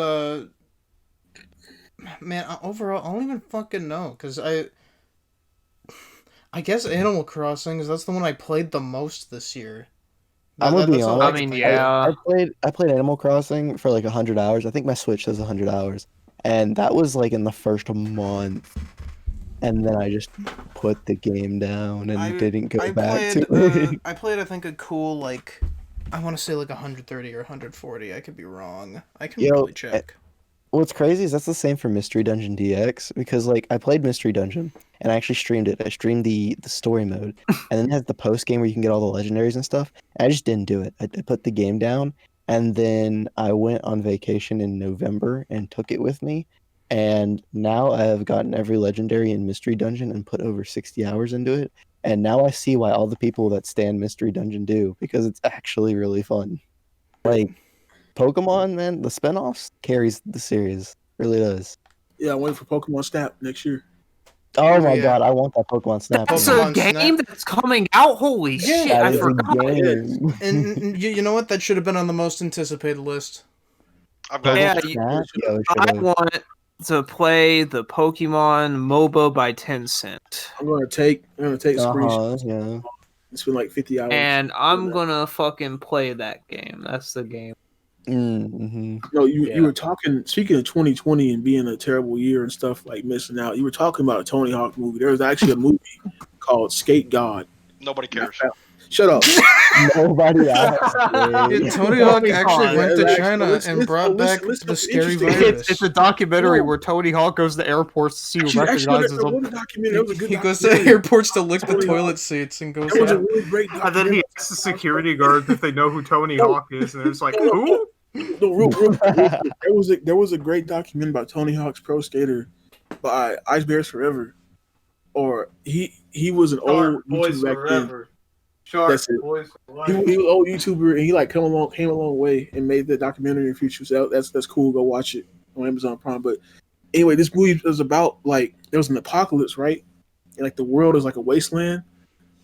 man, overall, I don't even fucking know, because I guess Animal Crossing, is that's the one I played the most this year. I'm gonna be That's all honest. I mean, can yeah. I played Animal Crossing for like 100 hours. I think my Switch says 100 hours, and that was like in the first month. And then I just put the game down and didn't go back to it. I played, I think, a cool, like, I want to say like 130 or 140. I could be wrong. I can Yo, really check. What's crazy is that's the same for Mystery Dungeon DX because like I played Mystery Dungeon and I actually streamed it. I streamed the story mode, and then it has the post game where you can get all the legendaries and stuff. And I just didn't do it. I put the game down, and then I went on vacation in November and took it with me. And now I have gotten every legendary in Mystery Dungeon and put over 60 hours into it. And now I see why all the people that stand Mystery Dungeon do because it's actually really fun. Like Pokemon, man, the spinoffs carries the series. Really does. Yeah, I'm waiting for Pokemon Snap next year. Oh my Yeah. god, I want that Pokemon Snap. That's game. a Pokemon game Snap. that's coming out. Holy Yeah, shit! That I is a forgot. game. And you know what? That should have been on the most anticipated list. I've got Yeah, it. Snap? Yo, it I should've- want to play the Pokemon MOBA by Tencent, I'm gonna take screenshots. yeah. It's been like 50 hours. and I'm gonna fucking play that game. That's the game. Mm-hmm. No, you Yeah. you were talking. Speaking of 2020 and being a terrible year and stuff like missing out. You were talking about a Tony Hawk movie. There was actually a movie called Skate God. Nobody cares. Shut up. Nobody asked. Yeah, Dude. Tony Hawk Tony actually Hawk. went to Yeah, China listen, and listen, brought listen, back listen, the it's scary interesting. virus. It's a documentary No. where Tony Hawk goes to airports to see who Actually, recognizes there him. was a documentary. There was a good He goes to documentary. airports to lick the Tony Hawk. toilet seats and goes There was a out. really great And then documentary. he asks the security guards if they know who Tony No. Hawk is, and it's like, who? No, real quick. There was a great documentary about Tony Hawk's Pro Skater by Ice Bears Forever. Or he was an old YouTuber back then. That's it. boys He was an old YouTuber and he like came a long way and made the documentary in the future. So that's cool. Go watch it on Amazon Prime. But anyway, this movie was about like there was an apocalypse, right? And like the world is like a wasteland,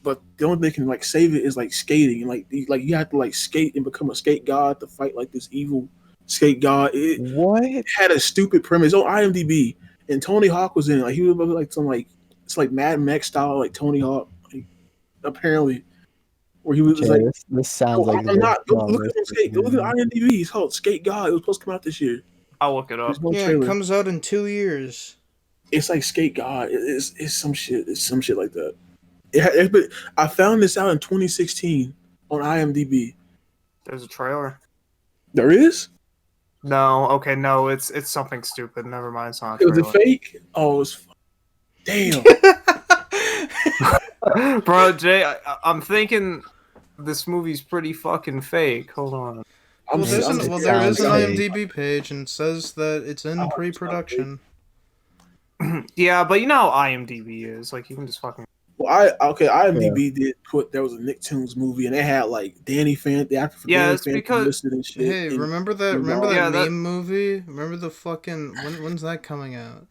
but the only thing that can like save it is like skating and like you have to like skate and become a skate god to fight like this evil skate god. It What? had a stupid premise on IMDb, and Tony Hawk was in it. Like he was like some like it's like Mad Max style like Tony Hawk, like, apparently. Where he was Okay, like, this sounds no, like I'm a very not. Go strong look at list. skate. Go look at IMDb. It's called Skate God. It was supposed to come out this year. I'll look it up. There's no Yeah, it trailer. comes out in 2 years. It's like Skate God. It's some shit. It's some shit like that. But I found this out in 2016 on IMDb. There's a trailer. There is. No, okay, no, it's something stupid. Never mind, it's not a It was a trailer. fake. Oh, it's damn. Bro, Jay, I'm thinking this movie's pretty fucking fake. Hold on. I'm Well, I'm- there is an sounds IMDb page and it says that it's in pre-production. Yeah, but you know how IMDb is. Like, you can just fucking. Well, IMDb did put there was a Nicktoons movie and they had like Danny Phantom, the actor for Yeah, Danny it's Phantom because- listed and shit. Hey, and remember that Yeah, that- meme movie? Remember the fucking when's that coming out?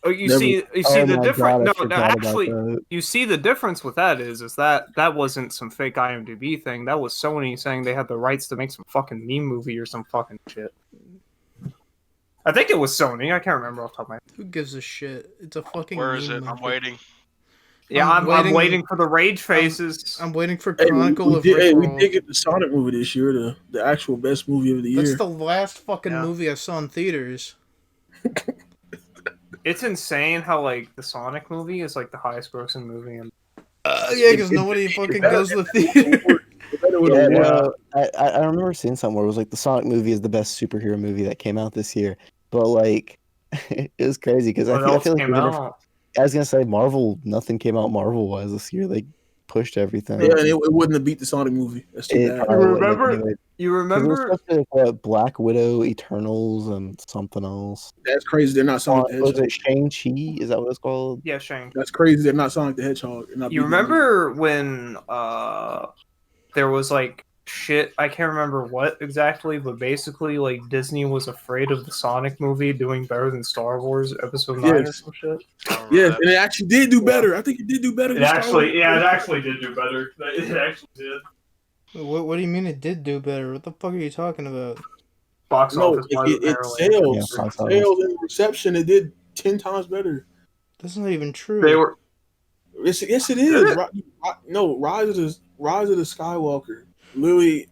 Oh, you Never- see Oh the my difference. God, I No, forgot about actually, that. you see the difference with that is that wasn't some fake IMDb thing. That was Sony saying they had the rights to make some fucking meme movie or some fucking shit. I think it was Sony. I can't remember off the top of my head. Who gives a shit? It's a fucking Where is meme it? I'm movie. waiting. Yeah, I'm I'm waiting- waiting for the rage faces. I'm waiting for Hey, Chronicle of we Rickroll. did get the Sonic movie this year, the actual best movie of the year. That's the last fucking Yeah. movie I saw in theaters. It's insane how like the Sonic movie is like the highest grossing movie. And Yeah, because nobody fucking goes to the theater. Yeah, no, I remember seeing something where it was like the Sonic movie is the best superhero movie that came out this year, but like it was crazy because what I else feel like came out? I was gonna say Marvel, nothing came out Marvel wise this year. They pushed everything. Yeah, and it wouldn't have beat the Sonic movie. That's too It bad. probably wouldn't have remember- anyway. You 'Cause it was remember? supposed to be, what, Black Widow, Eternals, and something else. That's crazy. They're not Sonic the Was Hedgehog. it Shang-Chi? Is that what it's called? Yeah, Shane. That's crazy. They're not Sonic the Hedgehog. They're not You beating the remember when there was like shit, I can't remember what exactly, but basically like Disney was afraid of the Sonic movie doing better than Star Wars Episode 9 or Yes. some shit. I remember Yes, that. and it actually did do better. I think it did do better. than Star Wars. it actually did do better. It actually did. What do you mean it did do better? What the fuck are you talking about? box No, office wise, it apparently. Yeah, sales. box office. Sales and reception, it did 10 times better. That's not even true. They were. Yes, it Did is. it? No, Rise of the Skywalker. Literally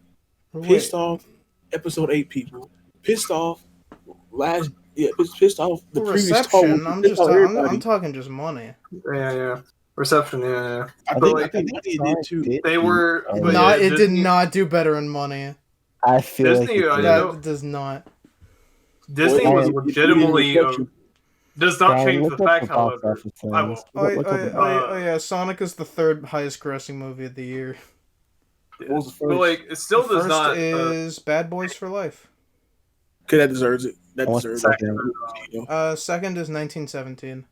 pissed Wait, off episode 8 people. Pissed off pissed off the previous Star Wars. reception. I'm Pissed just off I'm everybody. talking just money. Yeah. Reception. Yeah. I But think like, it did too. they were. Oh, But Not yeah, it did Disney, not do better in money. I feel like Disney, it you did. know- That does not. Disney Well, was it did in legitimately. reception. Does not Brian, change look the up fact, the box however. office I will. things. Oh, Look up the- oh yeah, Sonic is the third highest grossing movie of the year. What was the But first? like, it still The does first not. is Bad Boys for Life. Okay, that deserves it. That What's the deserves it. second? You know? Second is 1917.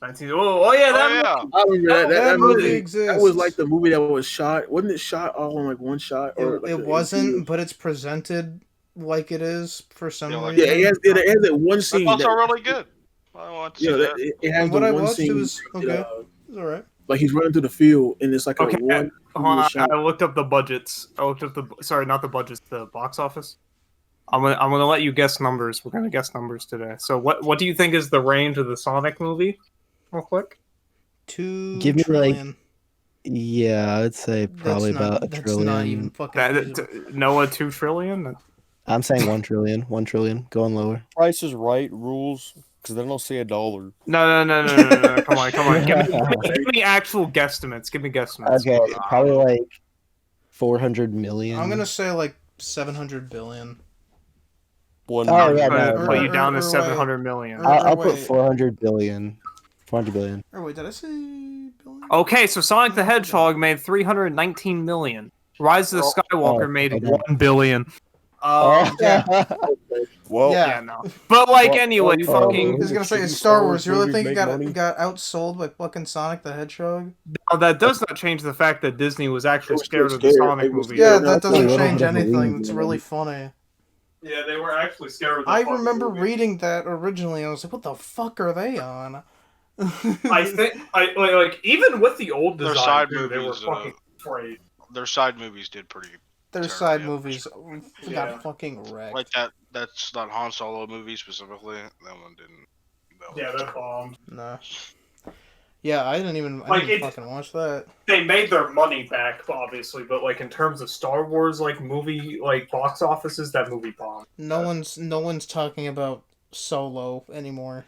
19. Oh yeah, Oh that. yeah. I remember That movie. movie exists. That was like the movie that was shot. Wasn't it shot all in like one shot? Or like It wasn't, but it's presented like it is for some Yeah, like- Yeah, reason. it has that one That's scene. also that- really good. I want to see Yeah, that. it has And the what I one watched, it scene. was okay. It's all right. Like he's running through the field, and it's like Okay, a one. Hold on, shot. I looked up the budgets. I looked up the. Sorry, not the budgets. The box office. I'm gonna let you guess numbers. We're gonna guess numbers today. So what do you think is the range of the Sonic movie? Real quick. $2 Give me, like, trillion. Yeah, I'd say probably That's not, about a that's trillion. not even fucking feasible. Noah, 2 trillion. I'm saying 1 trillion. 1 trillion. Going lower. Price is Right rules because then I'll say $1. No. Come on. Give me actual guesstimates. Give me guesstimates. Okay, probably like 400 million. I'm gonna say like 700 billion. One. Oh, yeah, Put, no, put no. you down Or to wait. 700 million. Or- I'll put wait. 400 billion. 400 billion. Or wait, did I say billion? Okay, so Sonic the Hedgehog made 319 million. Rise of the Skywalker made okay. 1 billion. Yeah. Well, Yeah. no. But like Well, anyway, you fucking. I was gonna say Shouldn't it's Star Star Wars. You Wars really think it movies make money? got outsold by fucking Sonic the Hedgehog? No, that does not change the fact that Disney was actually They were scared of the scared. Sonic They were movie. scared. Yeah, no, that that's a doesn't little change bit of a anything. lean, It's you know. really funny. Yeah, they were actually scared of the I fucking remember movie. reading that originally. I was like, "What the fuck are they on?" I think, like even with the old Their design, side too, they were movies, fucking afraid. Their side movies did pretty their terribly, side yeah. movies Yeah. got fucking wrecked. like that's that Han Solo movie specifically. That one didn't. That Yeah, was that bombed. Nah. Yeah, I didn't even Like, fucking watch that. They made their money back, obviously, but like in terms of Star Wars, like movie, like box offices, that movie bombed. No one's talking about Solo anymore.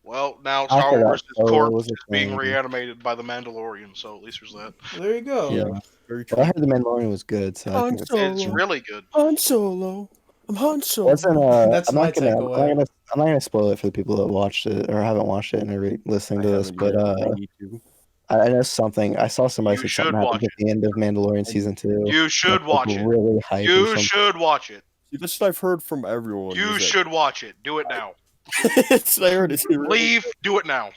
Well, now I Star forgot Wars' Solo corpse was a is being thing. reanimated by the Mandalorian, so at least there's that. There you go. Yeah. Very Well, I true. heard the Mandalorian was good, so I Han think it's Solo. It's really good. Han Solo. I'm Han Solo. wasn't That's I'm my not gonna takeaway. I'm not gonna spoil it for the people that watched it or haven't watched it and are listening to this, but I need to. I know something. I saw somebody You said should something happened watch at the end of Mandalorian season 2. You should Like, watch it. Really hype or You something. should watch it. See, this is what I've heard from everyone. You is that- should watch it. Do it now. It's- I heard it. Leave. Do it now.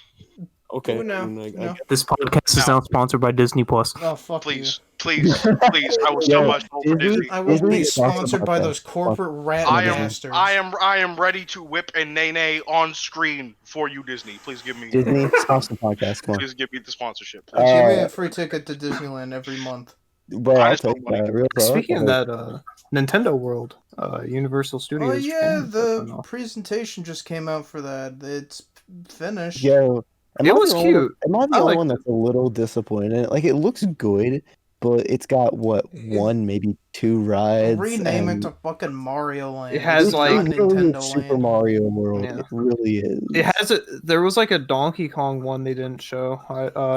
Okay. Do it now. and No. This podcast is now sponsored by Disney Plus. Oh fuck Please, please. I will so Yo, much vote for Disney- Disney. you. I will Disney be is awesome sponsored about by that. those corporate rat I bastards. am ready to whip a nay on screen for you, Disney. Please give me. Disney sponsor podcast. Come on, Please give me the sponsorship. Give me Uh, a free ticket to Disneyland every month. bro. I I'll just don't take like that. Real talk. Speaking of Like, that, Nintendo World, Universal Studios. Oh yeah, Japan, the presentation just came out for that. It's finished. yo, am It I the was only one- cute. Am I the I only liked one that's a little disappointed? Like, it looks good, but it's got what one, maybe 2 rides. Rename it and to fucking Mario Land. It has, It's like- not it's really Nintendo Super Land. Mario World. Yeah. It really is. It has a. There was like a Donkey Kong one they didn't show.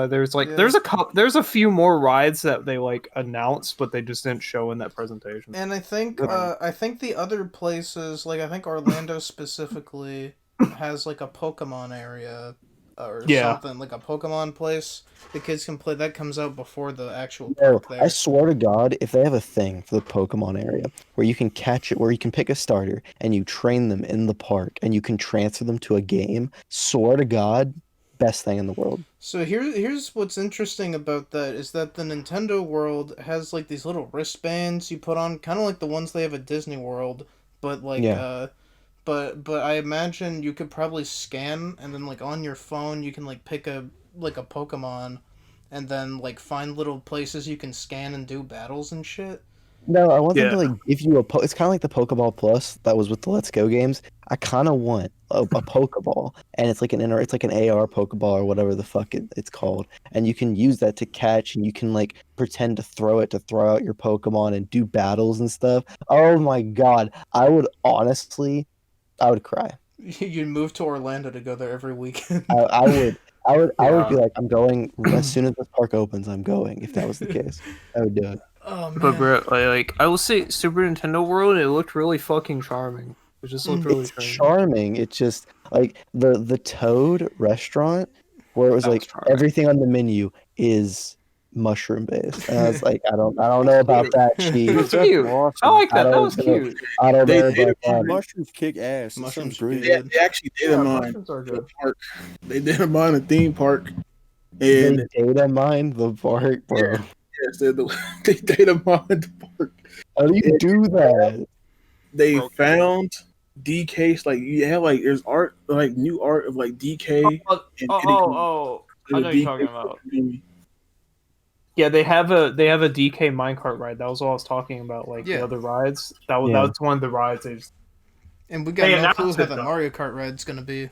There's like Yeah. there's a few more rides that they like announced, but they just didn't show in that presentation. And I think the other places, like I think Orlando specifically, has like a Pokemon area or Yeah. something, like a Pokemon place the kids can play. That comes out before the actual Bro, park there. I swear to God, if they have a thing for the Pokemon area where you can catch it, where you can pick a starter and you train them in the park and you can transfer them to a game, swear to God, best thing in the world. So here's what's interesting about that is that the Nintendo World has like these little wristbands you put on, kind of like the ones they have at Disney World, but like Yeah. but I imagine you could probably scan and then like on your phone you can like pick a Pokemon and then like find little places you can scan and do battles and shit. No, I want them to Yeah. like give you it's kind of like the Pokeball Plus that was with the Let's Go games. I kind of want a Pokeball, and it's like it's like an AR Pokeball or whatever the fuck it's called, and you can use that to catch, and you can like pretend to throw it to throw out your Pokemon and do battles and stuff. Oh my god, I would cry. You'd move to Orlando to go there every weekend. I would. I would be Yeah. like, I'm going as soon as this park opens. I'm going. If that was the case, I would do it. Oh man. But bro, like I will say, Super Nintendo World, it looked really fucking charming. It just looked really It's charming. charming. It's just like the Toad restaurant where it was That was like charming. everything on the menu is mushroom based, and I was like, I don't know about that, Chief. That's That's cute. awesome. I like I that. That don't was know. cute. I don't They know did about that. Mushrooms kick ass. That Mushrooms sounds are great. good. They actually did Yeah, them on mushrooms are the good. park. They did them on a theme park, They and data mine the park, bro. yes, they did them on the park. How do you do that? They Broke. found DK's like you have like there's art like new art of like DK Oh, and I know you're talking about. Yeah, they have a DK minecart ride. That was what I was talking about. Like Yeah. the other rides. That Yeah. that's one of the rides. They just, And we got They no clue announced how it, that though. Mario Kart ride's gonna be.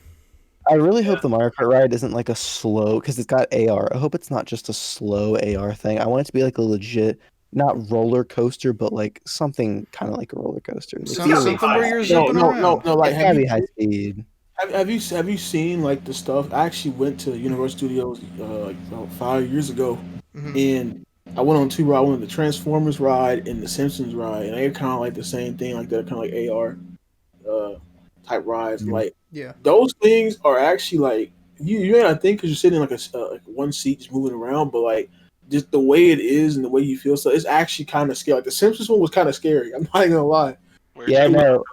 I really hope the Mario Kart ride isn't like a slow, because it's got AR. I hope it's not just a slow AR thing. I want it to be like a legit, not roller coaster, but like something kind of like a roller coaster. Like, Some, Yeah, something I- where you're No, zipping no, around. no. Like it's gotta have be you, high speed. have you seen like the stuff? I actually went to Universal Studios like about 5 years ago, Mhm. and I went on two rides. I went on the Transformers ride and the Simpsons ride, and they're kind of like the same thing. Like they're kind of like AR uh, type rides. Mhm. Like Yeah. those things are actually like you may not think because you're sitting in like like one seat just moving around, but like just the way it is and the way you feel, so it's actually kind of scary. Like the Simpsons one was kind of scary. I'm not gonna lie. Where Yeah, you no.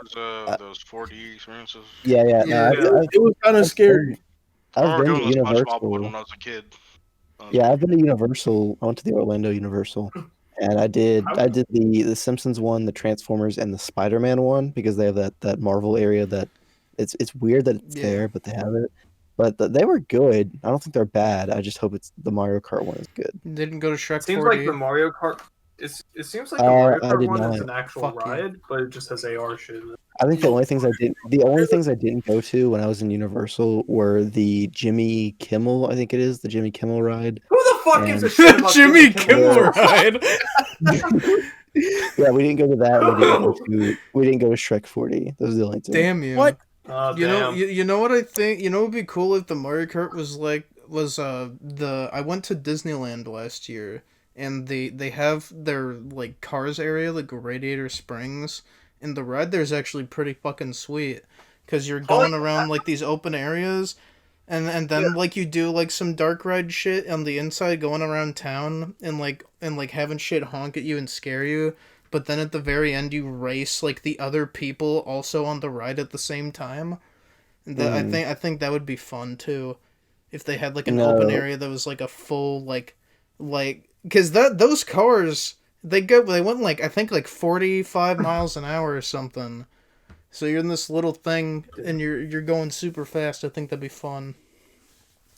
those 4D experiences. Yeah. No, Yeah. It was kind of scary. I I've remember been to doing the SpongeBob one Universal. when I was a kid. Yeah, I've been to Universal. I went to the Orlando Universal, and I did the Simpsons one, the Transformers, and the Spider-Man one because they have that Marvel area that it's weird that it's Yeah. there, but they have it. But they were good. I don't think they're bad. I just hope it's the Mario Kart one is good. Didn't go to Shrek it seems 4D. like the Mario Kart. It seems like the Mario I Kart did one is not. an actual Fuck you. ride, but it just has AR shit. In it. I think the only things I didn't go to when I was in Universal were the Jimmy Kimmel, I think it is, the Jimmy Kimmel ride. Who the fuck gives a And- shit about Jimmy Kimmel Yeah. ride. Yeah, we didn't go to that. We didn't go to Shrek 4D. Those are the only two. Damn you. What? You know, Damn. you know what I think. You know, it'd be cool if the Mario Kart was I went to Disneyland last year, and they have their like cars area, like Radiator Springs, and the ride there's actually pretty fucking sweet, because you're going around like these open areas, and then like you do like some dark ride shit on the inside, going around town and like having shit honk at you and scare you. But then at the very end, you race like the other people also on the ride at the same time. And I think that would be fun too, if they had like an open No. area that was like a full like because those cars they went like I think like 45 miles an hour or something. So you're in this little thing and you're going super fast. I think that'd be fun.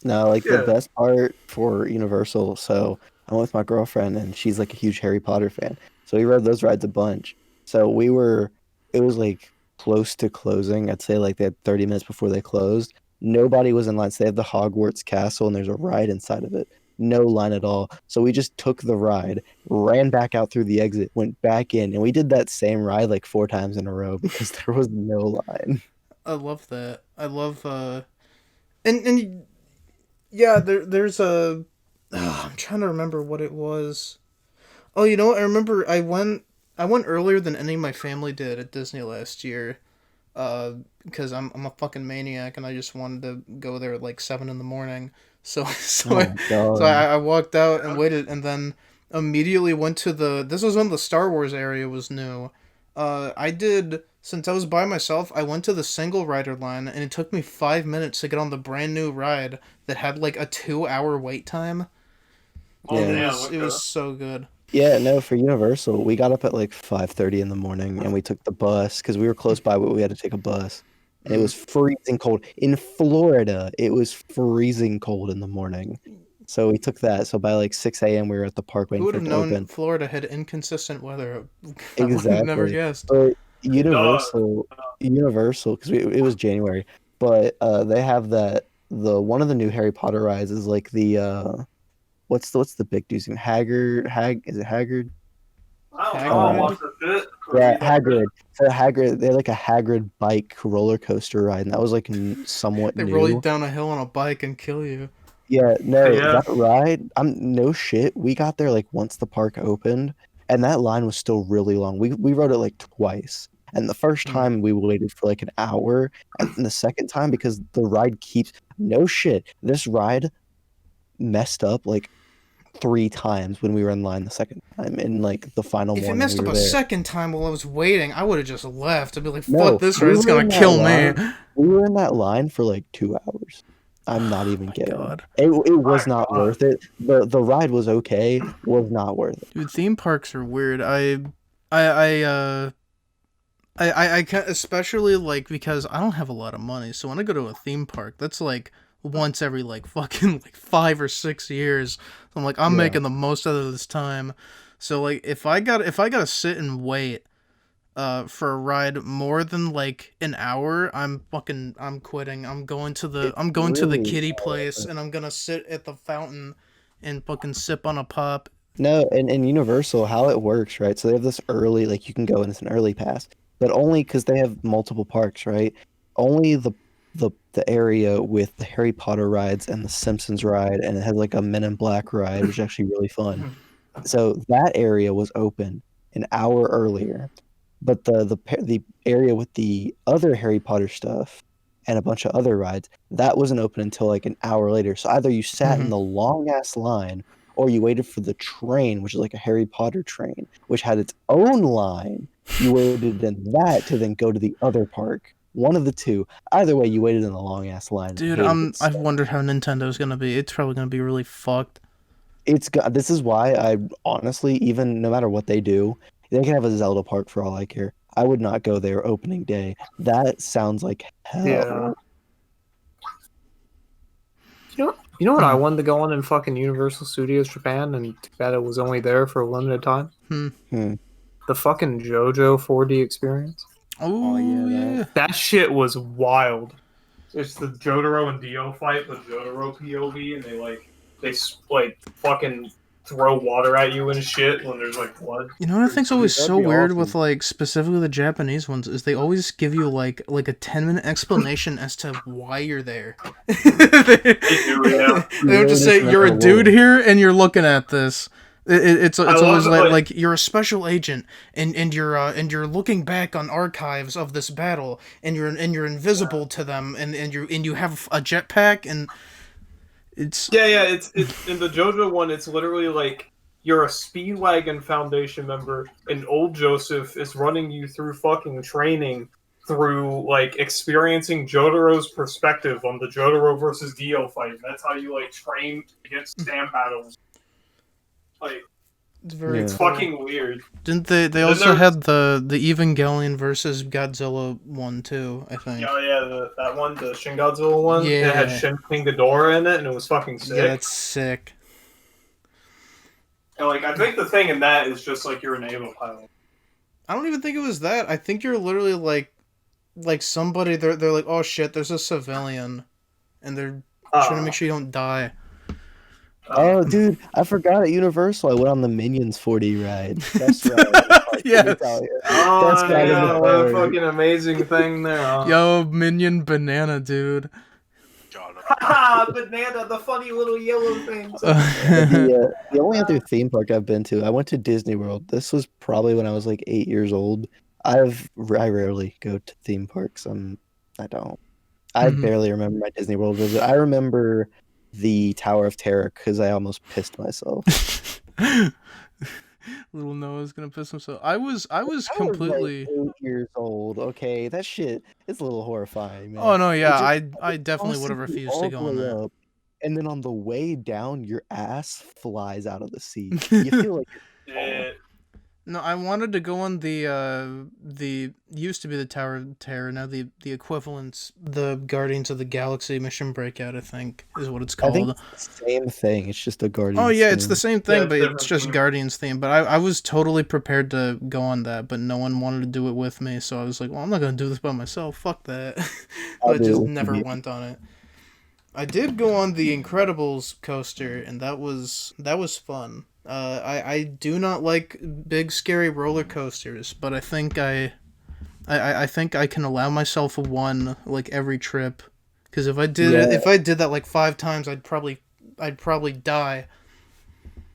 No, like Yeah. the best part for Universal. So I went with my girlfriend, and she's like a huge Harry Potter fan. So we rode those rides a bunch. So it was like close to closing. I'd say like they had 30 minutes before they closed. Nobody was in line. So they have the Hogwarts castle, and there's a ride inside of it. No line at all. So we just took the ride, ran back out through the exit, went back in, and we did that same ride like 4 times in a row because there was no line. I love that. I love and yeah, there's a I'm trying to remember what it was. Oh, you know what? I remember I went earlier than any of my family did at Disney last year. Because I'm a fucking maniac and I just wanted to go there at like 7 in the morning. So Oh my God. so I walked out and waited and then immediately went to this was when the Star Wars area was new. Since I was by myself, I went to the single rider line and it took me 5 minutes to get on the brand new ride that had like a 2-hour wait time. Oh, Yeah. damn, It was so good. Yeah, no, for Universal, we got up at like 5:30 in the morning, and we took the bus because we were close by, but we had to take a bus. And it was freezing cold. In Florida, it was freezing cold in the morning. So we took that. So by like 6 a.m. we were at the park Who waiting would for it have to known open. Florida had inconsistent weather? I would have never Exactly. guessed. But Universal, because it was January. But they have the one of the new Harry Potter rides is like the what's the big dude's name? Is it Haggard? I don't know. I Hagrid? watched the shit. Yeah, Hagrid. So Hagrid, they had like a Hagrid bike roller coaster ride, and that was like somewhat They roll you new. down a hill on a bike and kill you. Yeah, no, Yeah. that ride, I'm no shit. We got there like once the park opened, and that line was still really long. We rode it like twice. And the first Hmm. time we waited for like an hour, and then the second time because the ride keeps no shit. This ride messed up like 3 times when we were in line the second time, and like the final If it morning messed we up were a there. second time while I was waiting, I would have just left. I'd be like, No, fuck this we ride, it's were gonna in that kill me. line. We were in that line for like 2 hours. I'm not even My kidding. God. It was My not God. worth it. The ride was okay, was not worth it. Dude, theme parks are weird. I can't, especially like because I don't have a lot of money. So when I go to a theme park, that's like once every like fucking like 5 or 6 years. So I'm like, I'm Yeah. making the most out of this time. So like if I gotta sit and wait for a ride more than like an hour, I'm quitting. I'm going to the Really? kiddie place and I'm gonna sit at the fountain and fucking sip on a pop. No, and Universal, how it works, right? So they have this early, like you can go and it's an early pass, but only because they have multiple parks, right? Only the area with the Harry Potter rides and the Simpsons ride, and it has like a Men in Black ride, which is actually really fun. So that area was open an hour earlier, but the area with the other Harry Potter stuff and a bunch of other rides that wasn't open until like an hour later. So either you sat in Mhm. the long ass line or you waited for the train, which is like a Harry Potter train, which had its own line. You waited in that to then go to the other park. One of the two. Either way, you waited in the long ass line. Dude, Hated it I've so wondered how Nintendo's gonna be. It's probably gonna be really fucked. This is why I honestly, even no matter what they do, they can have a Zelda park for all I care. I would not go there opening day. That sounds like hell. Yeah. You know what I wanted to go on in fucking Universal Studios Japan, and too bad it was only there for a limited time. Hmm. The fucking JoJo 4D experience. Oh, yeah, yeah. That shit was wild. It's the Jotaro and Dio fight, but Jotaro POV, and they fucking throw water at you and shit when there's like blood. You know what I think's always That'd so be weird awesome. with like specifically the Japanese ones is they always give you like a 10-minute explanation as to why you're there. they do, yeah. they don't just say you're a dude here and you're looking at this. It's love always it, like you're a special agent and you're looking back on archives of this battle and you're invisible to them and you have a jetpack and it's Yeah. It's in the JoJo one. It's literally like you're a Speedwagon Foundation member, and old Joseph is running you through fucking training, through like experiencing Jotaro's perspective on the Jotaro versus Dio fight. And that's how you like train against Sam battles. Like it's very Yeah. it's cool. fucking weird. Didn't they Then also there's- had the Evangelion versus Godzilla one too, I think. Oh yeah, that one, the Shin Godzilla one. Yeah. It had Shin King Ghidorah in it, and it was fucking sick. Yeah, that's sick. And like I think the thing in that is just like you're a naval pilot. I don't even think it was that. I think you're literally like somebody they're like, oh shit, there's a civilian and they're trying to make sure you don't die. Oh, dude, I forgot at Universal I went on the Minions 4D ride. Best ride. in the park, Yes. let me tell you. Oh, Best ride in the yeah, what a park. fucking amazing thing there. Huh? Yo, Minion Banana, dude. God, Haha, banana, the funny little yellow things. The only other theme park I've been to, I went to Disney World. This was probably when I was like 8 years old. I rarely go to theme parks. I don't. I Mhm. barely remember my Disney World visit. I remember the Tower of Terror because I almost pissed myself. Little Noah's gonna piss himself. I was I was completely. like 8 years old. Okay, that shit is a little horrifying, man. Oh no, yeah, It just I definitely would have crosses you refused all to the go on way that. up, and then on the way down, your ass flies out of the seat. You feel like you're falling. Yeah. No, I wanted to go on the used to be the Tower of Terror, now the equivalents, the Guardians of the Galaxy Mission Breakout, I think is what it's I think called. it's the same thing. It's just a Oh Guardians yeah, it's the theme. same Yeah, thing, it's but it's different. just Guardians theme. But I was totally prepared to go on that, but no one wanted to do it with me, so I was like, well, I'm not gonna do this by myself. Fuck that. I'll I do it just with never you. went on it. I did go on the Incredibles coaster, and that was fun. I do not like big scary roller coasters, but I think I think I can allow myself one like every trip. Because Yeah, if I did that like 5 times, I'd probably die.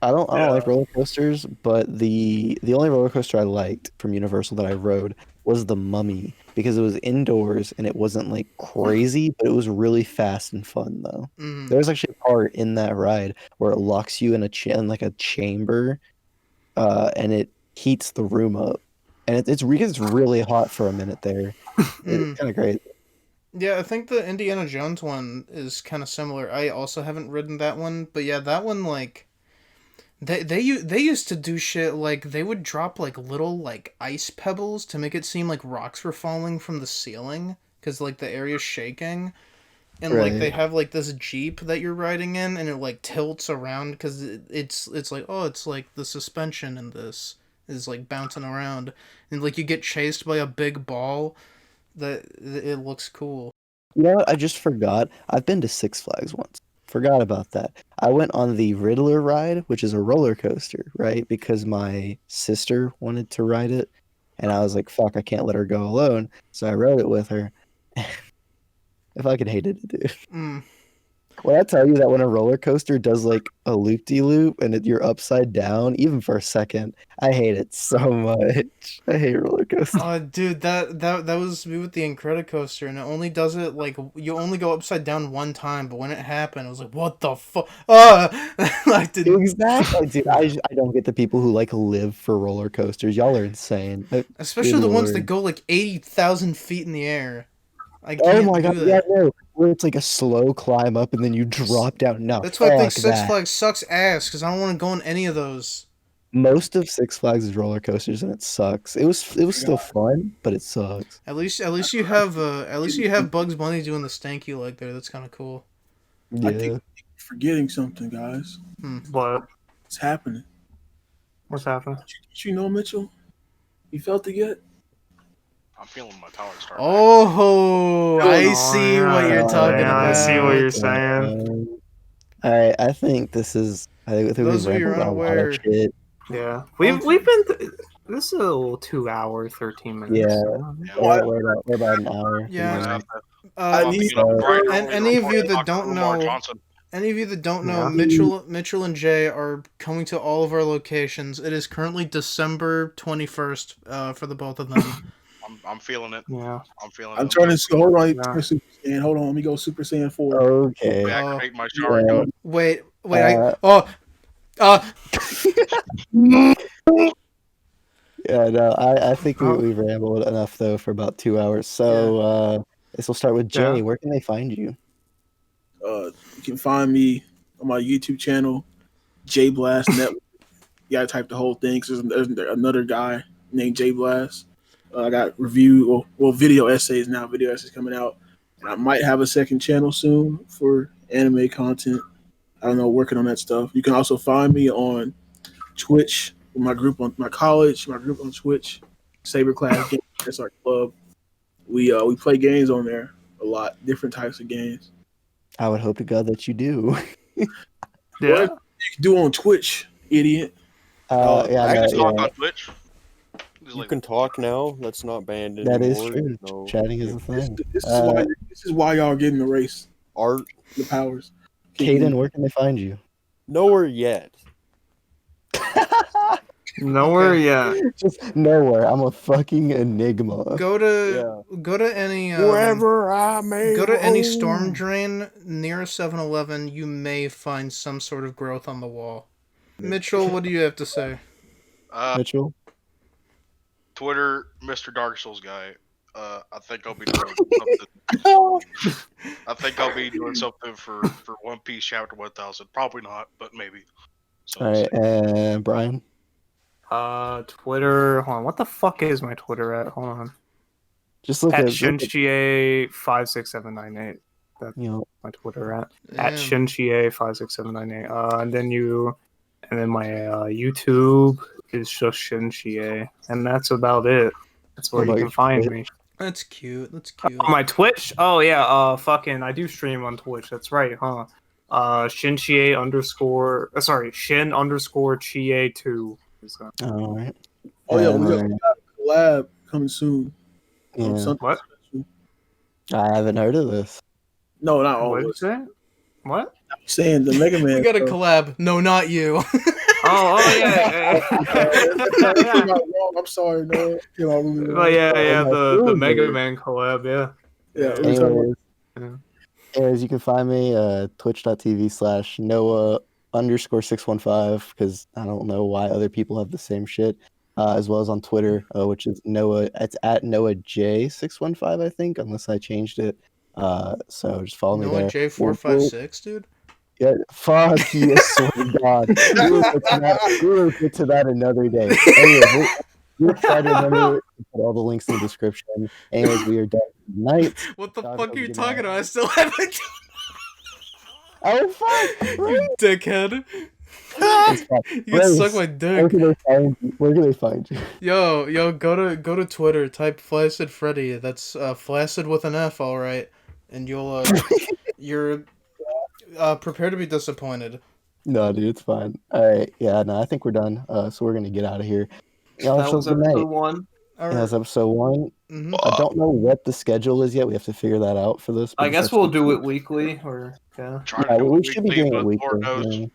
I don't Yeah. like roller coasters, but the only roller coaster I liked from Universal that I rode was the Mummy because it was indoors and it wasn't like crazy, but it was really fast and fun though. Mm. There's actually a part in that ride where it locks you in in like a chamber, and it heats the room up, and it's really hot for a minute there. It's Mm. kind of great. Yeah, I think the Indiana Jones one is kind of similar. I also haven't ridden that one, but yeah, that one like they used to do shit like they would drop like little like ice pebbles to make it seem like rocks were falling from the ceiling because like the area's shaking, and like they Right. have like this jeep that you're riding in and it like tilts around because it's like, oh, it's like the suspension in this is like bouncing around, and like you get chased by a big ball that it looks cool. You know what? I just forgot. I've been to Six Flags once. Forgot about that. I went on the Riddler ride, which is a roller coaster, right? Because my sister wanted to ride it, and I was like, "Fuck, I can't let her go alone." So I rode it with her. I fucking hated it, dude. Mm. When I tell you that when a roller coaster does like a loop-de-loop and you're upside down, even for a second, I hate it so much. I hate roller coasters. Dude, that was me with the Incredicoaster, and it only does it like you only go upside down one time. But when it happened, I was like, "What the fuck?" I didn't. Exactly, dude. I don't get the people who like live for roller coasters. Y'all are insane. Good Especially the ones that lord. go like 80,000 feet in the air. I Oh can't my god, do yeah, that. no. Where it's like a slow climb up and then you drop down. No, That's why I think fuck Six that. Flags sucks ass because I don't want to go on any of those. Most of Six Flags is roller coasters and it sucks. It was still fun, but it sucks. At least you have Bugs Bunny doing the stanky leg there. That's kind of cool. I think Yeah. you're forgetting something, guys. What? It's happening. What's happening? Did you know, Mitchell? You felt it yet? I'm feeling my tower start back. Oh, I see what yeah, you're talking yeah, I see what you're about. saying. Alright, I think we've Those of you who are rambled on a lot of unaware, shit. Yeah, Well, we've been. This is a little 2 hour, 13 minutes. Yeah. So. Yeah, We're about an hour. yeah. I'm gonna have Yeah. to, I I'm about to need get up bright and And early to any of record you and that talk to don't Umar know, Johnson. Yeah. Mitchell and Jay are coming to all of our locations. It is currently December 21st for the both of them. I'm feeling it. Yeah. I'm feeling it. I'm trying to hold on. Yeah. Super Saiyan. Hold on. Let me go Super Saiyan 4. Okay. Activate my Yeah. Sharingan. Wait, Uh, uh, Yeah, no, I think Oh, we've rambled enough though for about 2 hours. So this will start with Jay. Yeah. Where can they find you? You can find me on my YouTube channel, J Blast Network. You gotta type the whole thing because there's another guy named J Blast. I got video essays now. Video essays coming out, and I might have a second channel soon for anime content. I don't know, working on that stuff. You can also find me on Twitch, my group on my college, my group on Twitch, Saber Class Games. That's our club. We play games on there a lot, different types of games. I would hope to God that you do. yeah. What you can do on Twitch, idiot? Yeah, I no, just talk yeah, on Twitch. Just You like, can talk now. That's not banned that is anymore. true. So, Chatting is a This, thing. this is why y'all getting the race, art the powers. Caden, where can they find you? nowhere yet. Nowhere Okay. yet. Just nowhere. I'm a fucking enigma. go to any Wherever I may go to any roam. storm drain near a 7-Eleven. You may find some sort of growth on the wall. Mitchell, what do you have to say? Mitchell. Twitter, Mr. Dark Souls guy. I think I'll be doing something. I think I'll be doing something for One Piece Chapter 1000. Probably not, but maybe. So All we'll right, see. and Brian. Twitter. Hold on. What the fuck is my Twitter at? Hold on. Just look At at Shinchie56798. That's you know. my Twitter at Damn. Shinchie56798. And then my YouTube is just Shinchie, and that's about it. That's where What you about can your find Twitch? me. That's cute. That's cute. On my Twitch? Oh yeah, fucking I do stream on Twitch, that's right, huh? Shinchie underscore Shin underscore Chie2 is All right. Oh yeah, And we got then, a collab coming soon. yeah, Something What? special. I haven't heard of this. No, not all What of did you us. say? What? I'm saying the Mega Man. We got a stuff. collab. No, not you. Oh yeah. That came out wrong. I'm sorry, no. Came out really Well, wrong. yeah, my the food Mega is- Man collab, yeah. Yeah, we were talking about Anyways, anyways, you can find me twitch.tv/Noah_615 because I don't know why other people have the same shit. As well as on Twitter, which is Noah. It's at NoahJ615, I think, unless I changed it. So just follow me Noah there. J456, dude. Yeah, fuck you, I swear to God. We will get to that another day. Anyway, we'll try to remember to put all the links in the description. Anyways, we are done tonight. What the God, fuck have are a you good talking night. about? I still haven't. Oh, fuck! You dickhead. It's fine. You can suck my Where dick. can they find you? Where can they find you? Yo, go to Twitter. Type Flaccid Freddy. That's Flaccid with an F, all right. And you'll you're prepare to be disappointed. No, dude, it's fine. All right, yeah, no, I think we're done. So we're gonna get out of here. Y'all That have was a good episode night. 1. All Yeah, right. that's episode 1. Mm-hmm. I don't know what the schedule is yet. We have to figure that out for this. I but guess we'll do it weekly, or yeah. Trying Yeah, to do we it should be weekly, doing it but Lord weekly. knows. Yeah.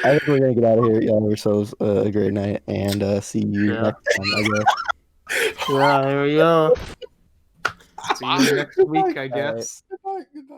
I think we're gonna get out of here. Y'all have yourselves a great night, and see you Yeah. next time. I guess. Yeah, there we go. See you next week, I All right. guess. Goodbye. Goodbye.